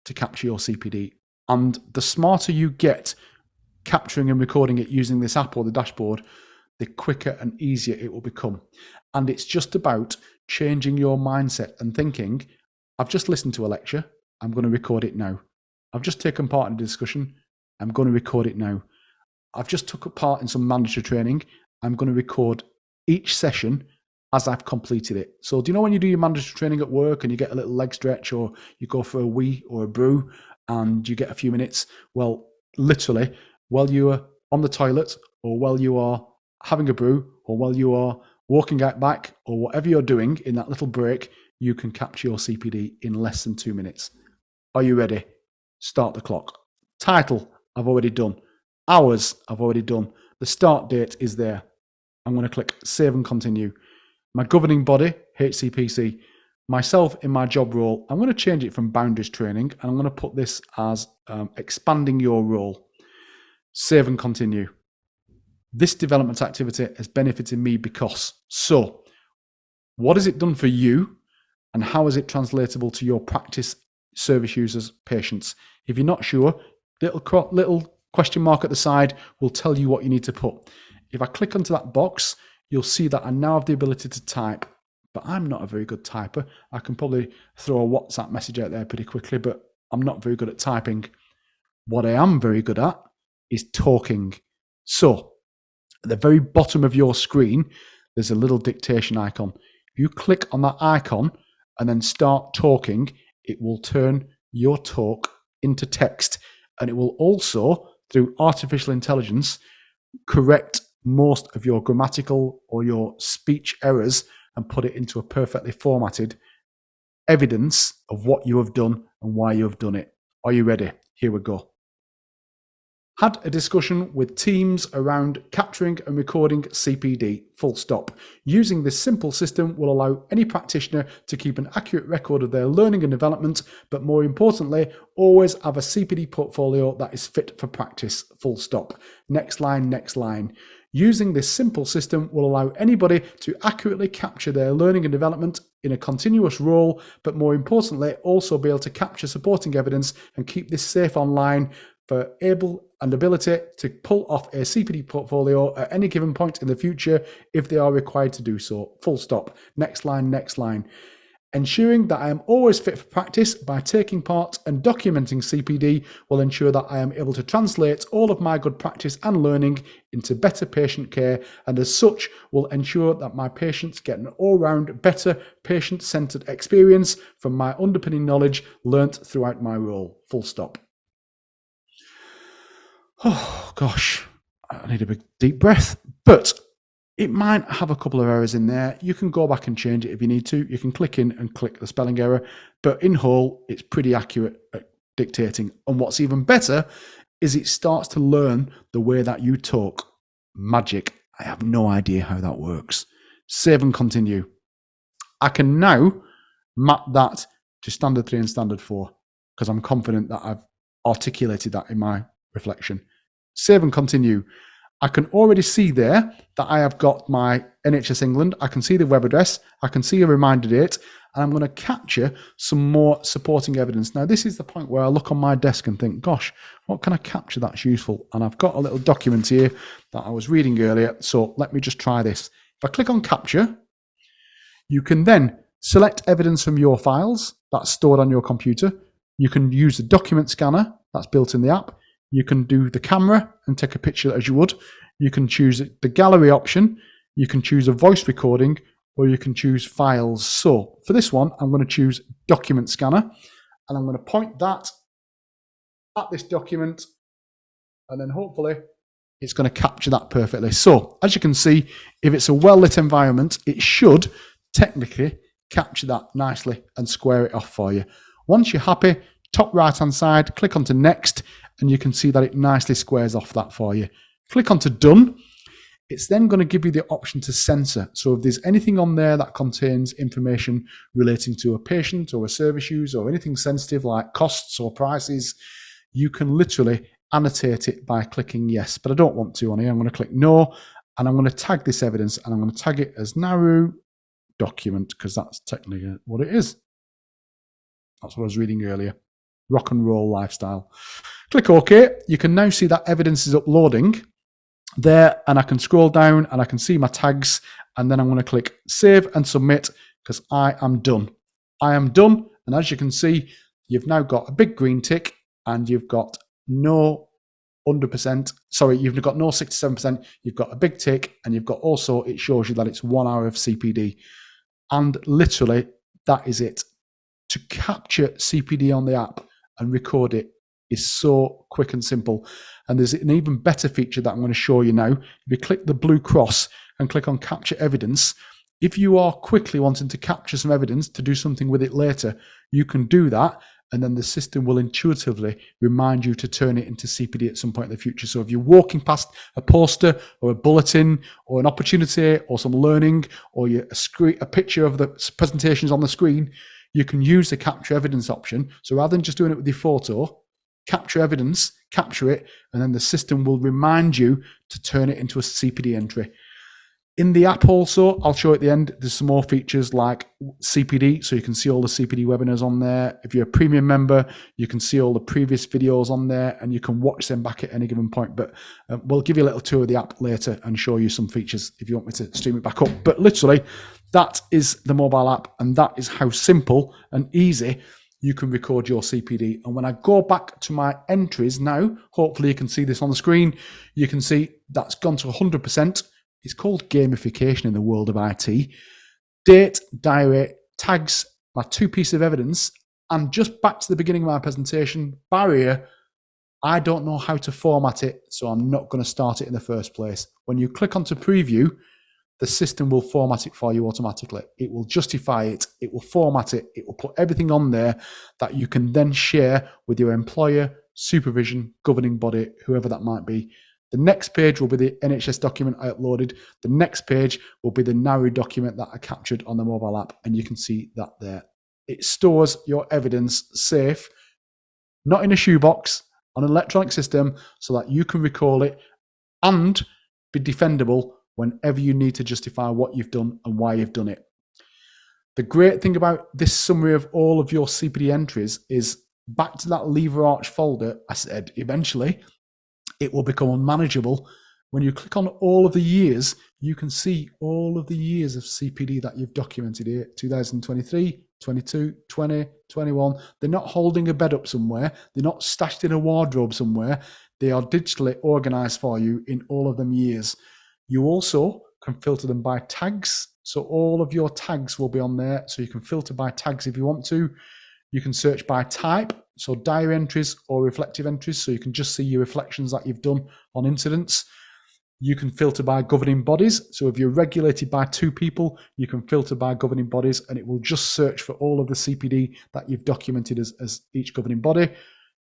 to capture your CPD. And the smarter you get capturing and recording it using this app or the dashboard, the quicker and easier it will become. And it's just about changing your mindset and thinking, I've just listened to a lecture, I'm going to record it now. I've just taken part in a discussion, I'm going to record it now. I've just took part in some mandatory training, I'm going to record each session as I've completed it. So do you know when you do your mandatory training at work and you get a little leg stretch, or you go for a wee or a brew and you get a few minutes? Well, literally, while you are on the toilet, or while you are having a brew, or while you are walking out back, or whatever you're doing in that little break, you can capture your CPD in less than 2 minutes. Are you ready? Start the clock. Title, I've already done. Hours, I've already done. The start date is there. I'm going to click Save and Continue. My governing body, HCPC. Myself in my job role, I'm going to change it from boundaries training, and I'm going to put this as expanding your role. Save and Continue. This development activity has benefited me because. So, what has it done for you, and how is it translatable to your practice, service users, patients? If you're not sure, little question mark at the side will tell you what you need to put. If I click onto that box, you'll see that I now have the ability to type, but I'm not a very good typer. I can probably throw a WhatsApp message out there pretty quickly, but I'm not very good at typing. What I am very good at is talking. So, at the very bottom of your screen, there's a little dictation icon. If you click on that icon and then start talking, it will turn your talk into text, and it will also, through artificial intelligence, correct most of your grammatical or your speech errors and put it into a perfectly formatted evidence of what you have done and why you have done it. Are you ready? Here we go. Had a discussion with teams around capturing and recording CPD, full stop. Using this simple system will allow any practitioner to keep an accurate record of their learning and development, but more importantly, always have a CPD portfolio that is fit for practice, full stop. Next line, next line. Using this simple system will allow anybody to accurately capture their learning and development in a continuous role, but more importantly, also be able to capture supporting evidence and keep this safe online for able and ability to pull off a CPD portfolio at any given point in the future if they are required to do so. Full stop. Next line, next line. Ensuring that I am always fit for practice by taking part and documenting CPD will ensure that I am able to translate all of my good practice and learning into better patient care, and as such will ensure that my patients get an all-round better patient-centered experience from my underpinning knowledge learnt throughout my role. Full stop. Oh gosh, I need a big deep breath, but it might have a couple of errors in there. You can go back and change it if you need to. You can click in and click the spelling error, but in whole, it's pretty accurate at dictating. And what's even better is it starts to learn the way that you talk. Magic. I have no idea how that works. Save and continue. I can now map that to standard 3 and standard 4 because I'm confident that I've articulated that in my reflection. Save and continue. I can already see there that I have got my NHS England. I can see the web address. I can see a reminder date, and I'm going to capture some more supporting evidence. Now, this is the point where I look on my desk and think, gosh, what can I capture that's useful? And I've got a little document here that I was reading earlier. So let me just try this. If I click on capture, you can then select evidence from your files that's stored on your computer. You can use the document scanner that's built in the app. You can do the camera and take a picture as you would. You can choose the gallery option. You can choose a voice recording, or you can choose files. So for this one, I'm going to choose document scanner, and I'm going to point that at this document, and then hopefully it's going to capture that perfectly. So as you can see, if it's a well-lit environment, it should technically capture that nicely and square it off for you. Once you're happy, top right-hand side, click onto next, and you can see that it nicely squares off that for you. Click onto done. It's then going to give you the option to censor. So if there's anything on there that contains information relating to a patient or a service use or anything sensitive like costs or prices, you can literally annotate it by clicking yes. But I don't want to on here. I'm going to click no, and I'm going to tag this evidence, and I'm going to tag it as Nauru document because that's technically what it is. That's what I was reading earlier. Rock and roll lifestyle. Click OK. You can now see that evidence is uploading there, and I can scroll down and I can see my tags, and then I'm going to click save and submit because I am done. I am done, and as you can see, you've now got a big green tick, and you've got no 100%. Sorry, you've got no 67%. You've got a big tick, and you've got also, it shows you that it's 1 hour of CPD, and literally that is it. To capture CPD on the app and record it is so quick and simple. And there's an even better feature that I'm going to show you now. If you click the blue cross and click on capture evidence, if you are quickly wanting to capture some evidence to do something with it later, you can do that, and then the system will intuitively remind you to turn it into CPD at some point in the future. So if you're walking past a poster or a bulletin or an opportunity or some learning, or a picture of the presentations on the screen, you can use the capture evidence option. So rather than just doing it with your photo, capture evidence, capture it, and then the system will remind you to turn it into a CPD entry. In the app also, I'll show at the end, there's some more features like CPD, so you can see all the CPD webinars on there. If you're a premium member, you can see all the previous videos on there, and you can watch them back at any given point. But we'll give you a little tour of the app later and show you some features if you want me to stream it back up. But literally, that is the mobile app, and that is how simple and easy you can record your CPD. And when I go back to my entries now, hopefully you can see this on the screen, you can see that's gone to 100%. It's called gamification in the world of IT. Date, diary, tags, my 2 pieces of evidence, and just back to the beginning of my presentation, barrier, I don't know how to format it, so I'm not going to start it in the first place. When you click onto preview, the system will format it for you automatically. It will justify it, it will format it, it will put everything on there that you can then share with your employer, supervision, governing body, whoever that might be. The next page will be the NHS document I uploaded. The next page will be the NARI document that I captured on the mobile app, and you can see that there. It stores your evidence safe, not in a shoebox, on an electronic system, so that you can recall it and be defendable whenever you need to justify what you've done and why you've done it. The great thing about this summary of all of your CPD entries is back to that lever arch folder. I said eventually it will become unmanageable. When you click on all of the years, you can see all of the years of CPD that you've documented here. 2023, 22, 20, 21. They're not holding a bed up somewhere. They're not stashed in a wardrobe somewhere. They are digitally organized for you in all of them years. You also can filter them by tags. So all of your tags will be on there. So you can filter by tags if you want to. You can search by type, so diary entries or reflective entries, so you can just see your reflections that you've done on incidents. You can filter by governing bodies. So if you're regulated by 2 people, you can filter by governing bodies, and it will just search for all of the CPD that you've documented as each governing body.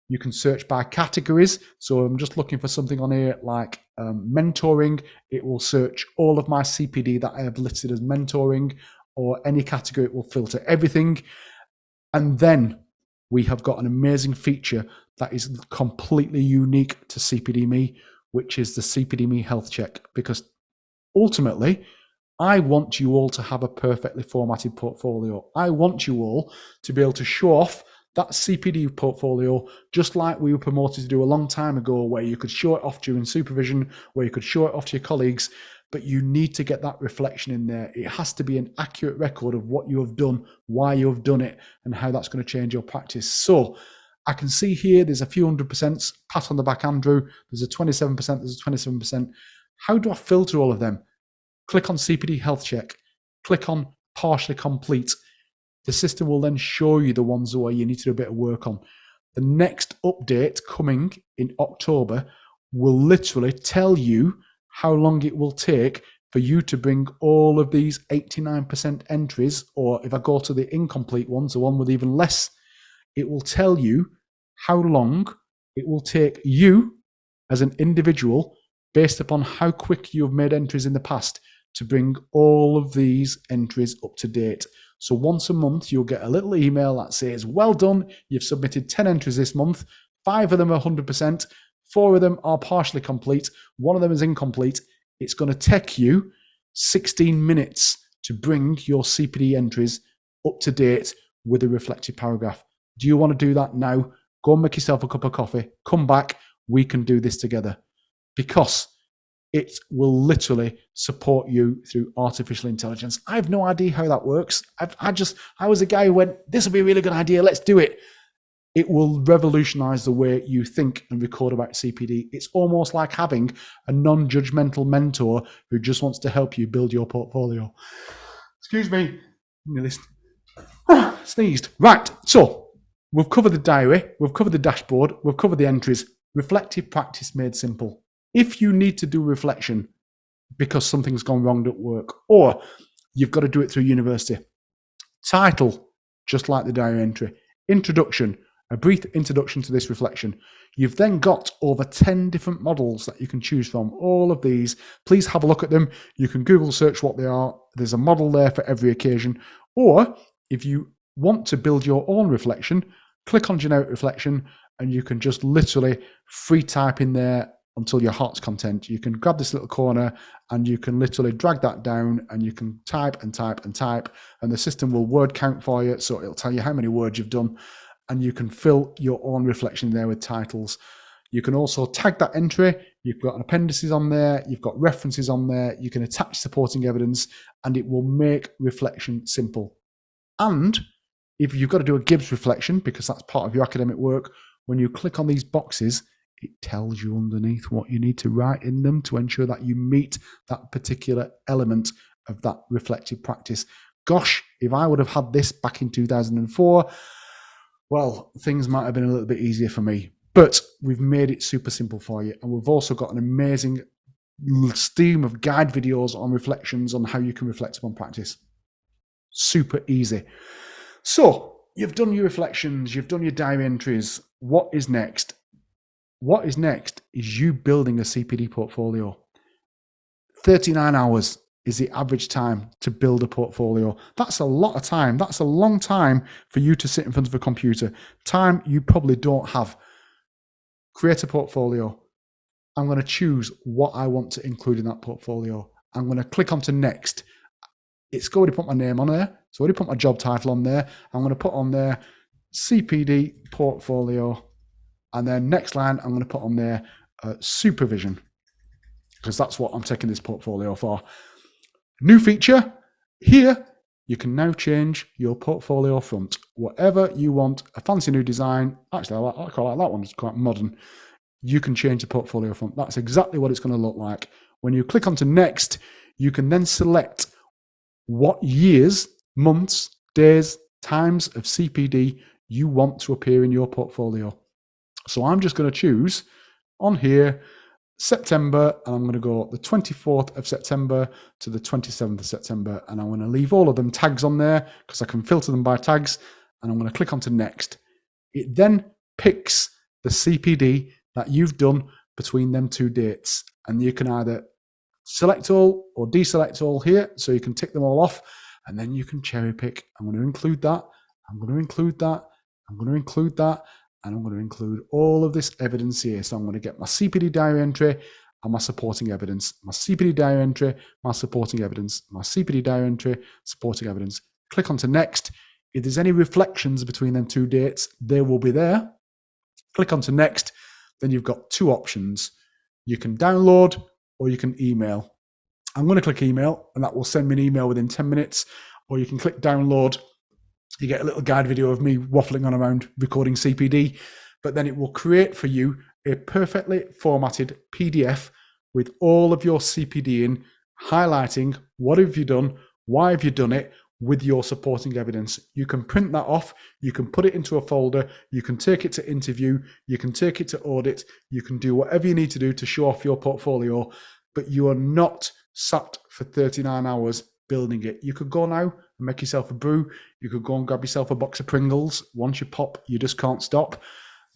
You can search by categories. So I'm just looking for something on here like mentoring. It will search all of my CPD that I have listed as mentoring, or any category. It will filter everything. And then we have got an amazing feature that is completely unique to CPDme, which is the CPDme health check. Because ultimately, I want you all to have a perfectly formatted portfolio. I want you all to be able to show off that CPD portfolio, just like we were promoted to do a long time ago, where you could show it off during supervision, where you could show it off to your colleagues, but you need to get that reflection in there. It has to be an accurate record of what you have done, why you have done it, and how that's going to change your practice. So I can see here there's a few 100%, pat on the back, Andrew. There's a 27%, there's a 27%. How do I filter all of them? Click on CPD health check, click on partially complete. The system will then show you the ones where you need to do a bit of work on. The next update coming in October will literally tell you how long it will take for you to bring all of these 89% entries, or if I go to the incomplete ones, the one with even less, it will tell you how long it will take you as an individual, based upon how quick you've made entries in the past, to bring all of these entries up to date. So once a month, you'll get a little email that says, well done, you've submitted 10 entries this month, 5 of them are 100%, 4 of them are partially complete, 1 of them is incomplete. It's going to take you 16 minutes to bring your CPD entries up to date with a reflective paragraph. Do you want to do that now? Go and make yourself a cup of coffee, come back, we can do this together. Because it will literally support you through artificial intelligence. I have no idea how that works. I was a guy who went, this will be a really good idea, let's do it. It will revolutionize the way you think and record about CPD. It's almost like having a non-judgmental mentor who just wants to help you build your portfolio. Excuse me, nearly sneezed. Right, so we've covered the diary, we've covered the dashboard, we've covered the entries. Reflective practice made simple. If you need to do reflection because something's gone wrong at work, or you've got to do it through university, title, just like the diary entry, introduction, a brief introduction to this reflection. You've then got over 10 different models that you can choose from. All of these, please have a look at them. You can Google search what they are. There's a model there for every occasion. Or if you want to build your own reflection, click on generic reflection, and you can just literally free type in there until your heart's content. You can grab this little corner and you can literally drag that down, and you can type and type and type, and the system will word count for you. So it'll tell you how many words you've done, and you can fill your own reflection there with titles. You can also tag that entry. You've got appendices on there. You've got references on there. You can attach supporting evidence, and it will make reflection simple. And if you've got to do a Gibbs reflection, because that's part of your academic work, when you click on these boxes, it tells you underneath what you need to write in them to ensure that you meet that particular element of that reflective practice. Gosh, if I would have had this back in 2004, well, things might have been a little bit easier for me. But we've made it super simple for you. And we've also got an amazing stream of guide videos on reflections on how you can reflect upon practice. Super easy. So you've done your reflections, you've done your diary entries. What is next? What is next is you building a CPD portfolio. 39 hours is the average time to build a portfolio. That's a lot of time. That's a long time for you to sit in front of a computer. Time you probably don't have. Create a portfolio. I'm going to choose what I want to include in that portfolio. I'm going to click onto next. It's already put my name on there. It's already put my job title on there. I'm going to put on there CPD portfolio. And then next line, I'm going to put on there supervision, because that's what I'm taking this portfolio for. New feature here, you can now change your portfolio font. Whatever you want, a fancy new design. Actually, I quite like that one. It's quite modern. You can change the portfolio font. That's exactly what it's going to look like. When you click onto next, you can then select what years, months, days, times of CPD you want to appear in your portfolio. So I'm just going to choose on here September, and I'm going to go the 24th of September to the 27th of September, and I'm going to leave all of them tags on there because I can filter them by tags, and I'm going to click onto next. It then picks the CPD that you've done between them two dates, and you can either select all or deselect all here, so you can tick them all off, and then you can cherry pick. I'm going to include that, I'm going to include that, I'm going to include that, and I'm going to include all of this evidence here. So I'm going to get my CPD diary entry and my supporting evidence, my CPD diary entry, my supporting evidence, my CPD diary entry, supporting evidence. Click onto next. If there's any reflections between them two dates, they will be there. Click onto next. Then you've got two options. You can download or you can email. I'm going to click email, and that will send me an email within 10 minutes, or you can click download. You get a little guide video of me waffling on around recording CPD, but then it will create for you a perfectly formatted PDF with all of your CPD in, highlighting what have you done, why have you done it, with your supporting evidence. You can print that off, you can put it into a folder, you can take it to interview, you can take it to audit, you can do whatever you need to do to show off your portfolio, but you are not sat for 39 hours building it. You could go now and make yourself a brew. You could go and grab yourself a box of Pringles. Once you pop, you just can't stop.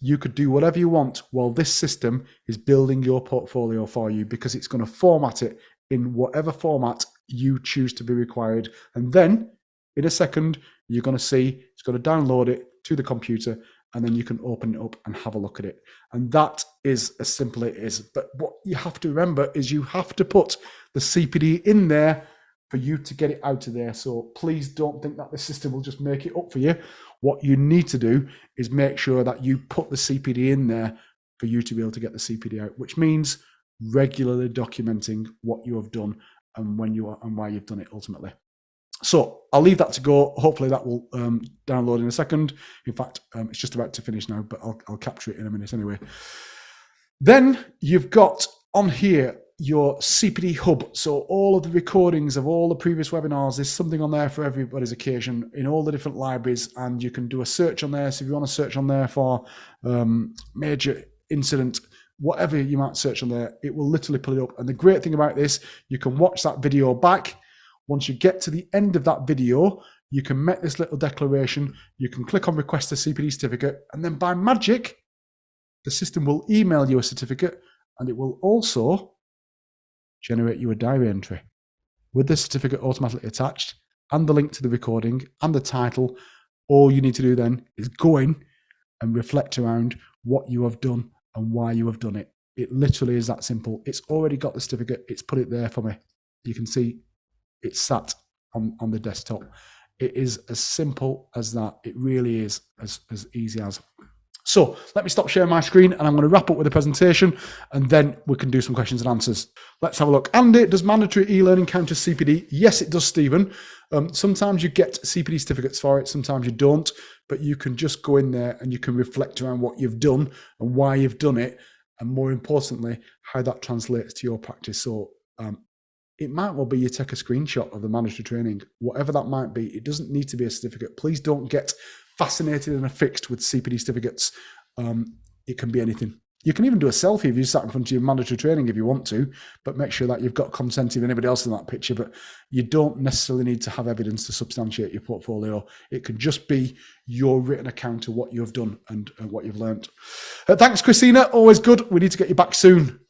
You could do whatever you want while this system is building your portfolio for you, because it's going to format it in whatever format you choose to be required. And then in a second, you're going to see it's going to download it to the computer, and then you can open it up and have a look at it. And that is as simple as it is. But what you have to remember is you have to put the CPD in there for you to get it out of there. So please don't think that the system will just make it up for you. What you need to do is make sure that you put the CPD in there for you to be able to get the CPD out, which means regularly documenting what you have done and when you are and why you've done it ultimately. So I'll leave that to go. Hopefully that will download in a second. In fact, it's just about to finish now, but I'll capture it in a minute anyway. Then you've got on here your CPD Hub. So all of the recordings of all the previous webinars, there's something on there for everybody's occasion in all the different libraries, and you can do a search on there. So if you want to search on there for major incident, whatever you might search on there, it will literally pull it up. And the great thing about this, you can watch that video back. Once you get to the end of that video, you can make this little declaration. You can click on request a CPD certificate, and then by magic, the system will email you a certificate, and it will also generate you a diary entry with the certificate automatically attached and the link to the recording and the title. All you need to do then is go in and reflect around what you have done and why you have done it. It literally is that simple. It's already got the certificate. It's put it there for me. You can see it's sat on the desktop. It is as simple as that. It really is as easy as. So let me stop sharing my screen, and I'm going to wrap up with the presentation, and then we can do some questions and answers. Let's have a look. Andy, does mandatory e-learning count as CPD? Yes, it does, Stephen. Sometimes you get CPD certificates for it, sometimes you don't, but you can just go in there and you can reflect around what you've done and why you've done it, and more importantly, how that translates to your practice. So it might well be you take a screenshot of the mandatory training, whatever that might be. It doesn't need to be a certificate. Please don't get fascinated and affixed with CPD certificates. It can be anything. You can even do a selfie if you sat in front of your mandatory training if you want to, but make sure that you've got consent of anybody else in that picture. But you don't necessarily need to have evidence to substantiate your portfolio. It can just be your written account of what you've done and what you've learned. Thanks, Christina. Always good. We need to get you back soon.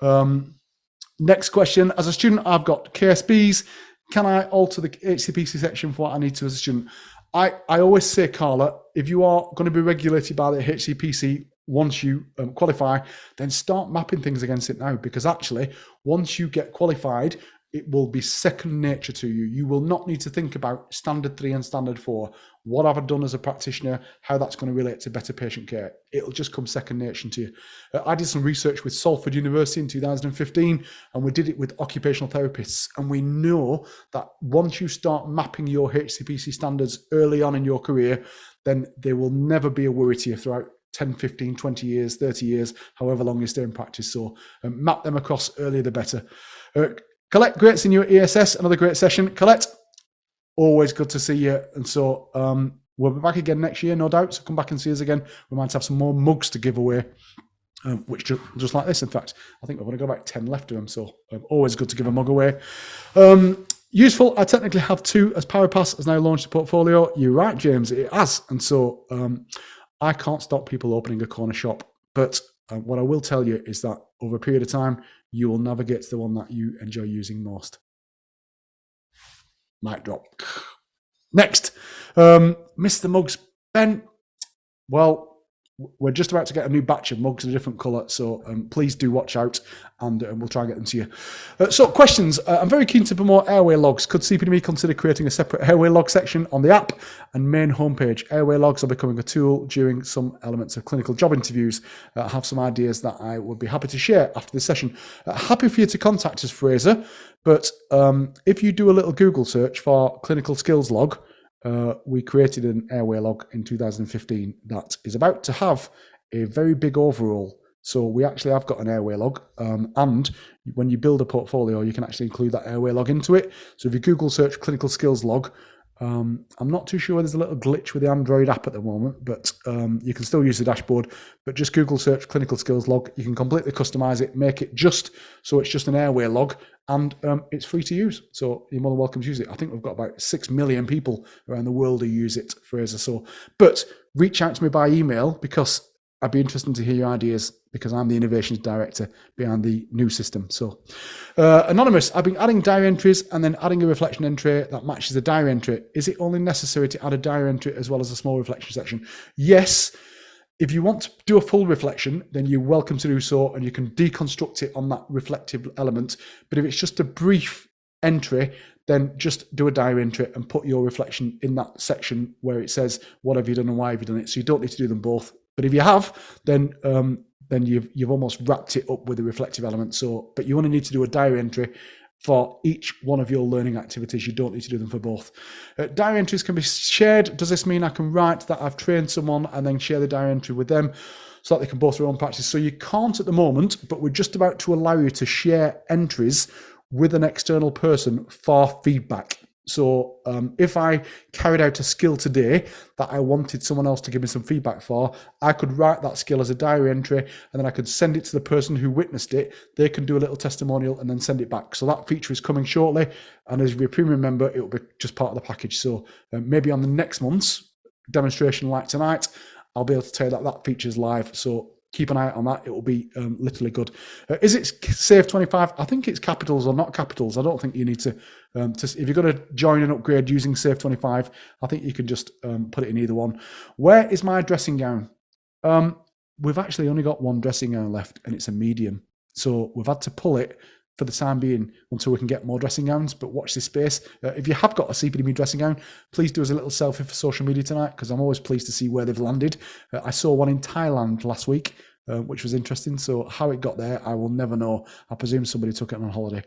Next question. As a student, I've got KSBs. Can I alter the HCPC section for what I need to as a student? I always say, Carla, if you are going to be regulated by the HCPC, once you qualify, then start mapping things against it now, because actually, once you get qualified, it will be second nature to you. You will not need to think about standard 3 and standard 4. What have I done as a practitioner? How that's going to relate to better patient care? It'll just come second nature to you. I did some research with Salford University in 2015, and we did it with occupational therapists. And we know that once you start mapping your HCPC standards early on in your career, then they will never be a worry to you throughout 10, 15, 20 years, 30 years, however long you stay in practice. So map them across earlier the better. Colette, great seeing you at ESS. Another great session. Colette, always good to see you. And so we'll be back again next year, no doubt. So come back and see us again. We might have some more mugs to give away, which just like this, in fact. I think we've only got about 10 left of them. So always good to give a mug away. Useful. I technically have 2 as PowerPass has now launched a portfolio. You're right, James. It has. And so I can't stop people opening a corner shop. But what I will tell you is that over a period of time, you will navigate to the one that you enjoy using most. Mic drop. Next, Mr. Mugs. Ben, well, we're just about to get a new batch of mugs in a different colour, so please do watch out, and we'll try and get them to you. So questions. I'm very keen to promote airway logs. Could CPDme consider creating a separate airway log section on the app and main homepage? Airway logs are becoming a tool during some elements of clinical job interviews. I have some ideas that I would be happy to share after this session. Happy for you to contact us, Fraser, but if you do a little Google search for clinical skills log, we created an airway log in 2015 that is about to have a very big overhaul. So we actually have got an airway log, and when you build a portfolio, you can actually include that airway log into it. So if you Google search clinical skills log, I'm not too sure, there's a little glitch with the Android app at the moment, but you can still use the dashboard. But just Google search clinical skills log. You can completely customize it, make it just so it's just an airway log, and it's free to use. So you're more than welcome to use it. I think we've got about 6 million people around the world who use it, Fraser. So, but reach out to me by email, because I'd be interested to hear your ideas, because I'm the innovations director behind the new system. So Anonymous, I've been adding diary entries and then adding a reflection entry that matches the diary entry. Is it only necessary to add a diary entry as well as a small reflection section? Yes. If you want to do a full reflection, then you're welcome to do so, and you can deconstruct it on that reflective element. But if it's just a brief entry, then just do a diary entry and put your reflection in that section where it says, what have you done and why have you done it? So you don't need to do them both. But if you have, then you've almost wrapped it up with the reflective element. So, but you only need to do a diary entry for each one of your learning activities. You don't need to do them for both. Diary entries can be shared. Does this mean I can write that I've trained someone and then share the diary entry with them so that they can both their own practice? So you can't at the moment, but we're just about to allow you to share entries with an external person for feedback. So if I carried out a skill today that I wanted someone else to give me some feedback for, I could write that skill as a diary entry, and then I could send it to the person who witnessed it. They can do a little testimonial and then send it back. So that feature is coming shortly. And as you're a premium member, it will be just part of the package. So maybe on the next month's demonstration like tonight, I'll be able to tell you that that feature is live. So keep an eye out on that. It will be literally good. Is it Save 25? I think it's capitals or not capitals. I don't think you need to if you're going to join an upgrade using Save 25, I think you can just put it in either one. Where is my dressing gown? We've actually only got one dressing gown left, and it's a medium. So we've had to pull it for the time being until we can get more dressing gowns, but watch this space. If you have got a CPDme dressing gown, please do us a little selfie for social media tonight, because I'm always pleased to see where they've landed. I saw one in Thailand last week, which was interesting. So how it got there, I will never know. I presume somebody took it on holiday.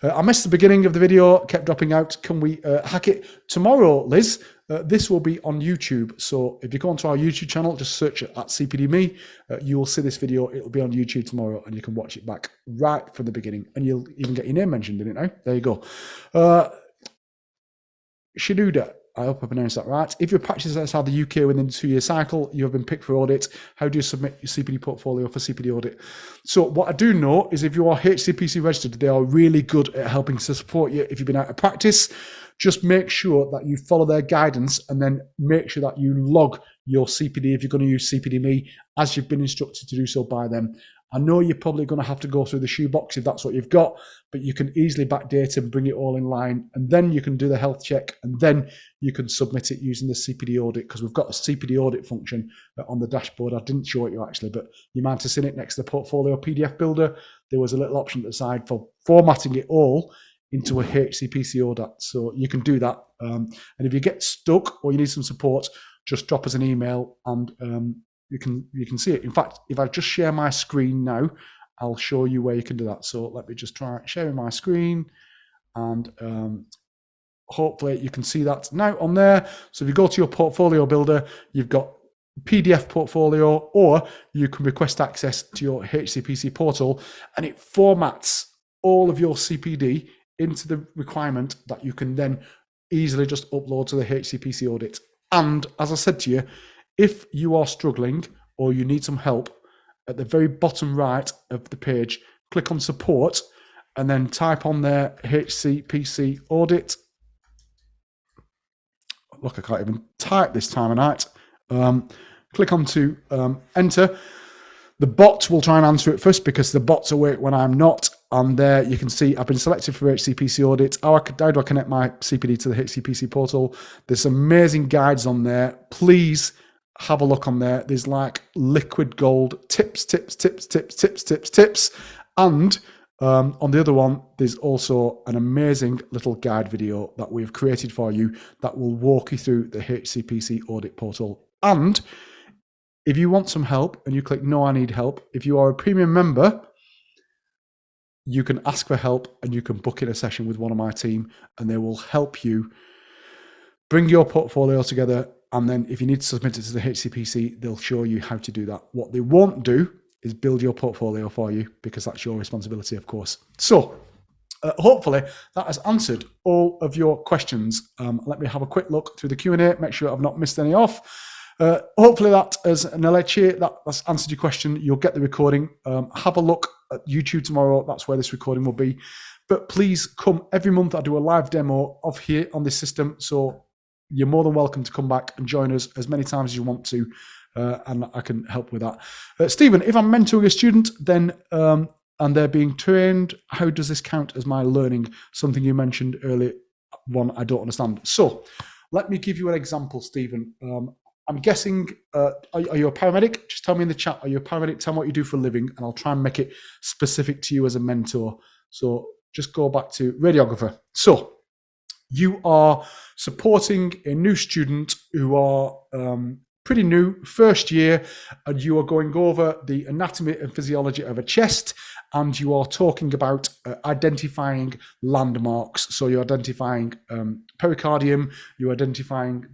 I missed the beginning of the video, kept dropping out. Can we hack it? Tomorrow, Liz, this will be on YouTube. So if you go onto our YouTube channel, just search it at CPDme. You will see this video. It'll be on YouTube tomorrow and you can watch it back right from the beginning. And you'll even get your name mentioned in it now. There you go. Shiduda, I hope I pronounced that right. If you're practicing outside the UK within a 2-year cycle, you have been picked for audit. How do you submit your CPD portfolio for CPD audit? So what I do know is if you are HCPC registered, they are really good at helping to support you if you've been out of practice. Just make sure that you follow their guidance and then make sure that you log your CPD if you're going to use CPDme as you've been instructed to do so by them. I know you're probably going to have to go through the shoebox if that's what you've got, but you can easily backdate and bring it all in line, and then you can do the health check, and then you can submit it using the CPD audit, because we've got a CPD audit function on the dashboard. I didn't show it you actually, but you might have seen it next to the portfolio PDF builder. There was a little option at the side for formatting it all into a HCPC audit, so you can do that. And if you get stuck or you need some support, just drop us an email and you can see it. In fact, if I just share my screen now, I'll show you where you can do that. So let me just try sharing my screen, and hopefully you can see that now on there. So if you go to your portfolio builder, you've got PDF portfolio, or you can request access to your HCPC portal, and it formats all of your CPD into the requirement that you can then easily just upload to the HCPC audit. And as I said to you, if you are struggling or you need some help, at the very bottom right of the page, click on support and then type on there HCPC audit. Look, I can't even type this time of night. Click on to enter. The bot will try and answer it first because the bot's awake when I'm not. And there you can see I've been selected for HCPC audit. How do I connect my CPD to the HCPC portal? There's some amazing guides on there. Please have a look on there. There's like liquid gold tips. And on the other one, there's also an amazing little guide video that we've created for you that will walk you through the HCPC audit portal. And if you want some help and you click no, I need help, if you are a premium member, you can ask for help and you can book in a session with one of my team and they will help you bring your portfolio together. And then if you need to submit it to the HCPC, they'll show you how to do that. What they won't do is build your portfolio for you, because that's your responsibility, of course. So hopefully that has answered all of your questions. Let me have a quick look through the Q&A, make sure I've not missed any off. Hopefully that has that's answered your question. You'll get the recording. Have a look at YouTube tomorrow. That's where this recording will be. But please come every month. I do a live demo of here on this system. So you're more than welcome to come back and join us as many times as you want to. And I can help with that. Stephen, if I'm mentoring a student, then and they're being trained, how does this count as my learning? Something you mentioned earlier, one I don't understand. So let me give you an example, Stephen. I'm guessing, are you a paramedic? Just tell me in the chat, are you a paramedic? Tell me what you do for a living, and I'll try and make it specific to you as a mentor. So just go back to radiographer. So you are supporting a new student who are pretty new, first year, and you are going over the anatomy and physiology of a chest, and you are talking about identifying landmarks. So you're identifying pericardium, you're identifying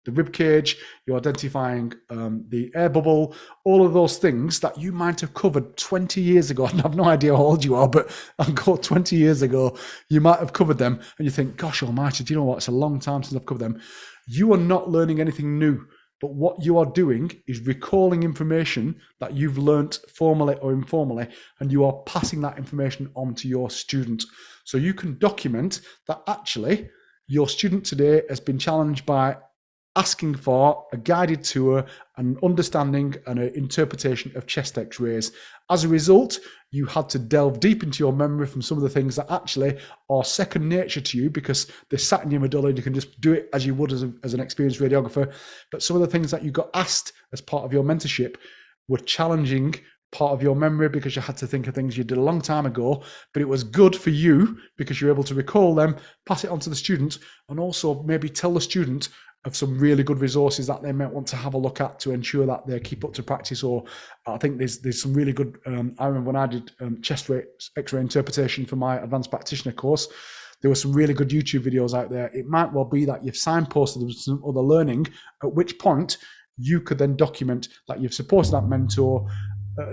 the rib cage, you're identifying the air bubble, all of those things that you might have covered 20 years ago. And I have no idea how old you are, but I'll go 20 years ago, you might have covered them, and you think, gosh almighty, do you know what? It's a long time since I've covered them. You are not learning anything new, but what you are doing is recalling information that you've learnt formally or informally, and you are passing that information on to your student. So you can document that actually your student today has been challenged by asking for a guided tour, an understanding and an interpretation of chest x-rays. As a result, you had to delve deep into your memory from some of the things that actually are second nature to you because they're sat in your medulla and you can just do it as you would as an experienced radiographer. But some of the things that you got asked as part of your mentorship were challenging part of your memory because you had to think of things you did a long time ago, but it was good for you because you're able to recall them, pass it on to the student, and also maybe tell the student, of some really good resources that they might want to have a look at to ensure that they keep up to practice. Or I think there's some really good, I remember when I did chest x-ray interpretation for my advanced practitioner course, there were some really good YouTube videos out there. It might well be that you've signposted them some other learning, at which point you could then document that you've supported that mentor,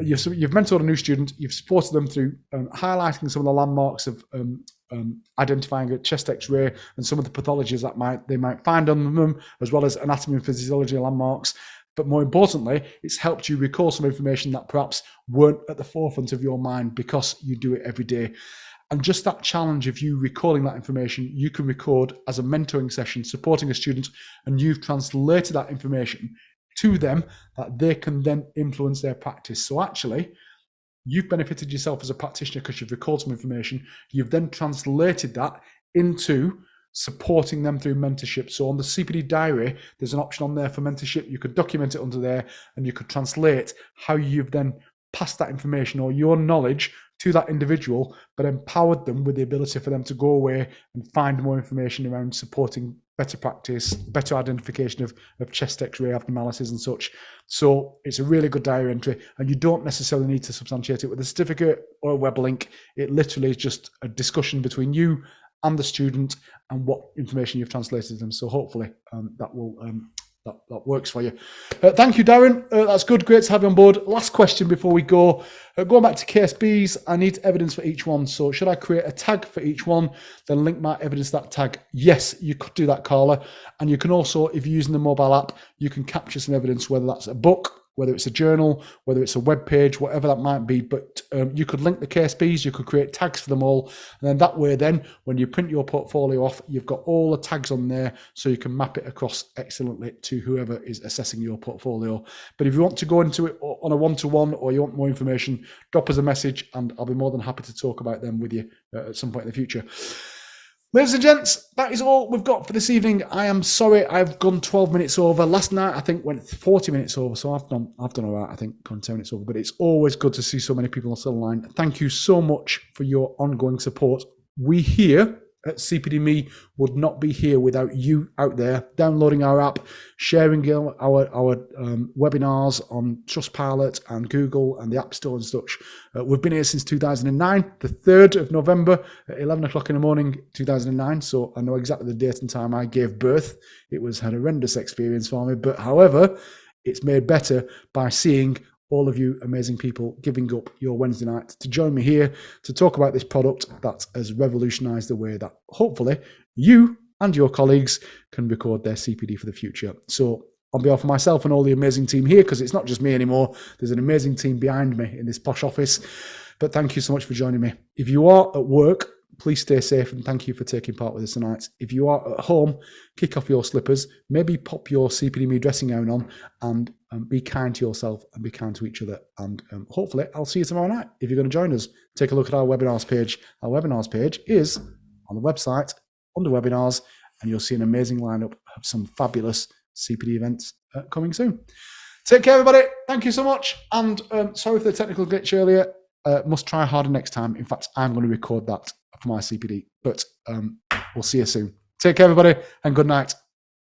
you've mentored a new student, you've supported them through highlighting some of the landmarks of identifying a chest x-ray and some of the pathologies that they might find on them, as well as anatomy and physiology landmarks. But more importantly, it's helped you recall some information that perhaps weren't at the forefront of your mind because you do it every day. And just that challenge of you recalling that information, you can record as a mentoring session, supporting a student, and you've translated that information to them that they can then influence their practice. So actually, you've benefited yourself as a practitioner because you've recorded some information. You've then translated that into supporting them through mentorship. So on the CPD diary, there's an option on there for mentorship. You could document it under there and you could translate how you've then passed that information or your knowledge to that individual, but empowered them with the ability for them to go away and find more information around supporting better practice, better identification of chest x-ray abnormalities and such. So it's a really good diary entry, and you don't necessarily need to substantiate it with a certificate or a web link. It literally is just a discussion between you and the student and what information you've translated to them. So hopefully that will that works for you. Thank you, Darren. That's good. Great to have you on board. Last question before we go. Going back to KSBs, I need evidence for each one. So should I create a tag for each one, then link my evidence to that tag? Yes, you could do that, Carla. And you can also, if you're using the mobile app, you can capture some evidence, whether that's a book, whether it's a journal, whether it's a web page, whatever that might be. But you could link the KSBs, you could create tags for them all. And then that way, then when you print your portfolio off, you've got all the tags on there so you can map it across excellently to whoever is assessing your portfolio. But if you want to go into it on a one-to-one or you want more information, drop us a message and I'll be more than happy to talk about them with you at some point in the future. Ladies and gents, that is all we've got for this evening. I am sorry I've gone 12 minutes over. Last night, I think, went 40 minutes over, so I've done all right, I think, gone 10 minutes over. But it's always good to see so many people still online. Thank you so much for your ongoing support. We here at CPDme would not be here without you out there downloading our app, sharing our webinars on Trustpilot and Google and the App Store and such. We've been here since 2009, the 3rd of November at 11 o'clock in the morning, 2009. So I know exactly the date and time I gave birth. It was a horrendous experience for me, but however, it's made better by seeing all of you amazing people giving up your Wednesday night to join me here to talk about this product that has revolutionized the way that hopefully you and your colleagues can record their CPD for the future. So on behalf of myself and all the amazing team here, because it's not just me anymore, there's an amazing team behind me in this posh office. But thank you so much for joining me. If you are at work, please stay safe and thank you for taking part with us tonight. If you are at home, kick off your slippers, maybe pop your CPDme dressing gown on and be kind to yourself and be kind to each other. And hopefully I'll see you tomorrow night. If you're going to join us, take a look at our webinars page. Our webinars page is on the website under webinars, and you'll see an amazing lineup of some fabulous CPD events coming soon. Take care, everybody. Thank you so much. And sorry for the technical glitch earlier. Must try harder next time. In fact, I'm going to record that for my CPD, but we'll see you soon. Take care, everybody, and good night.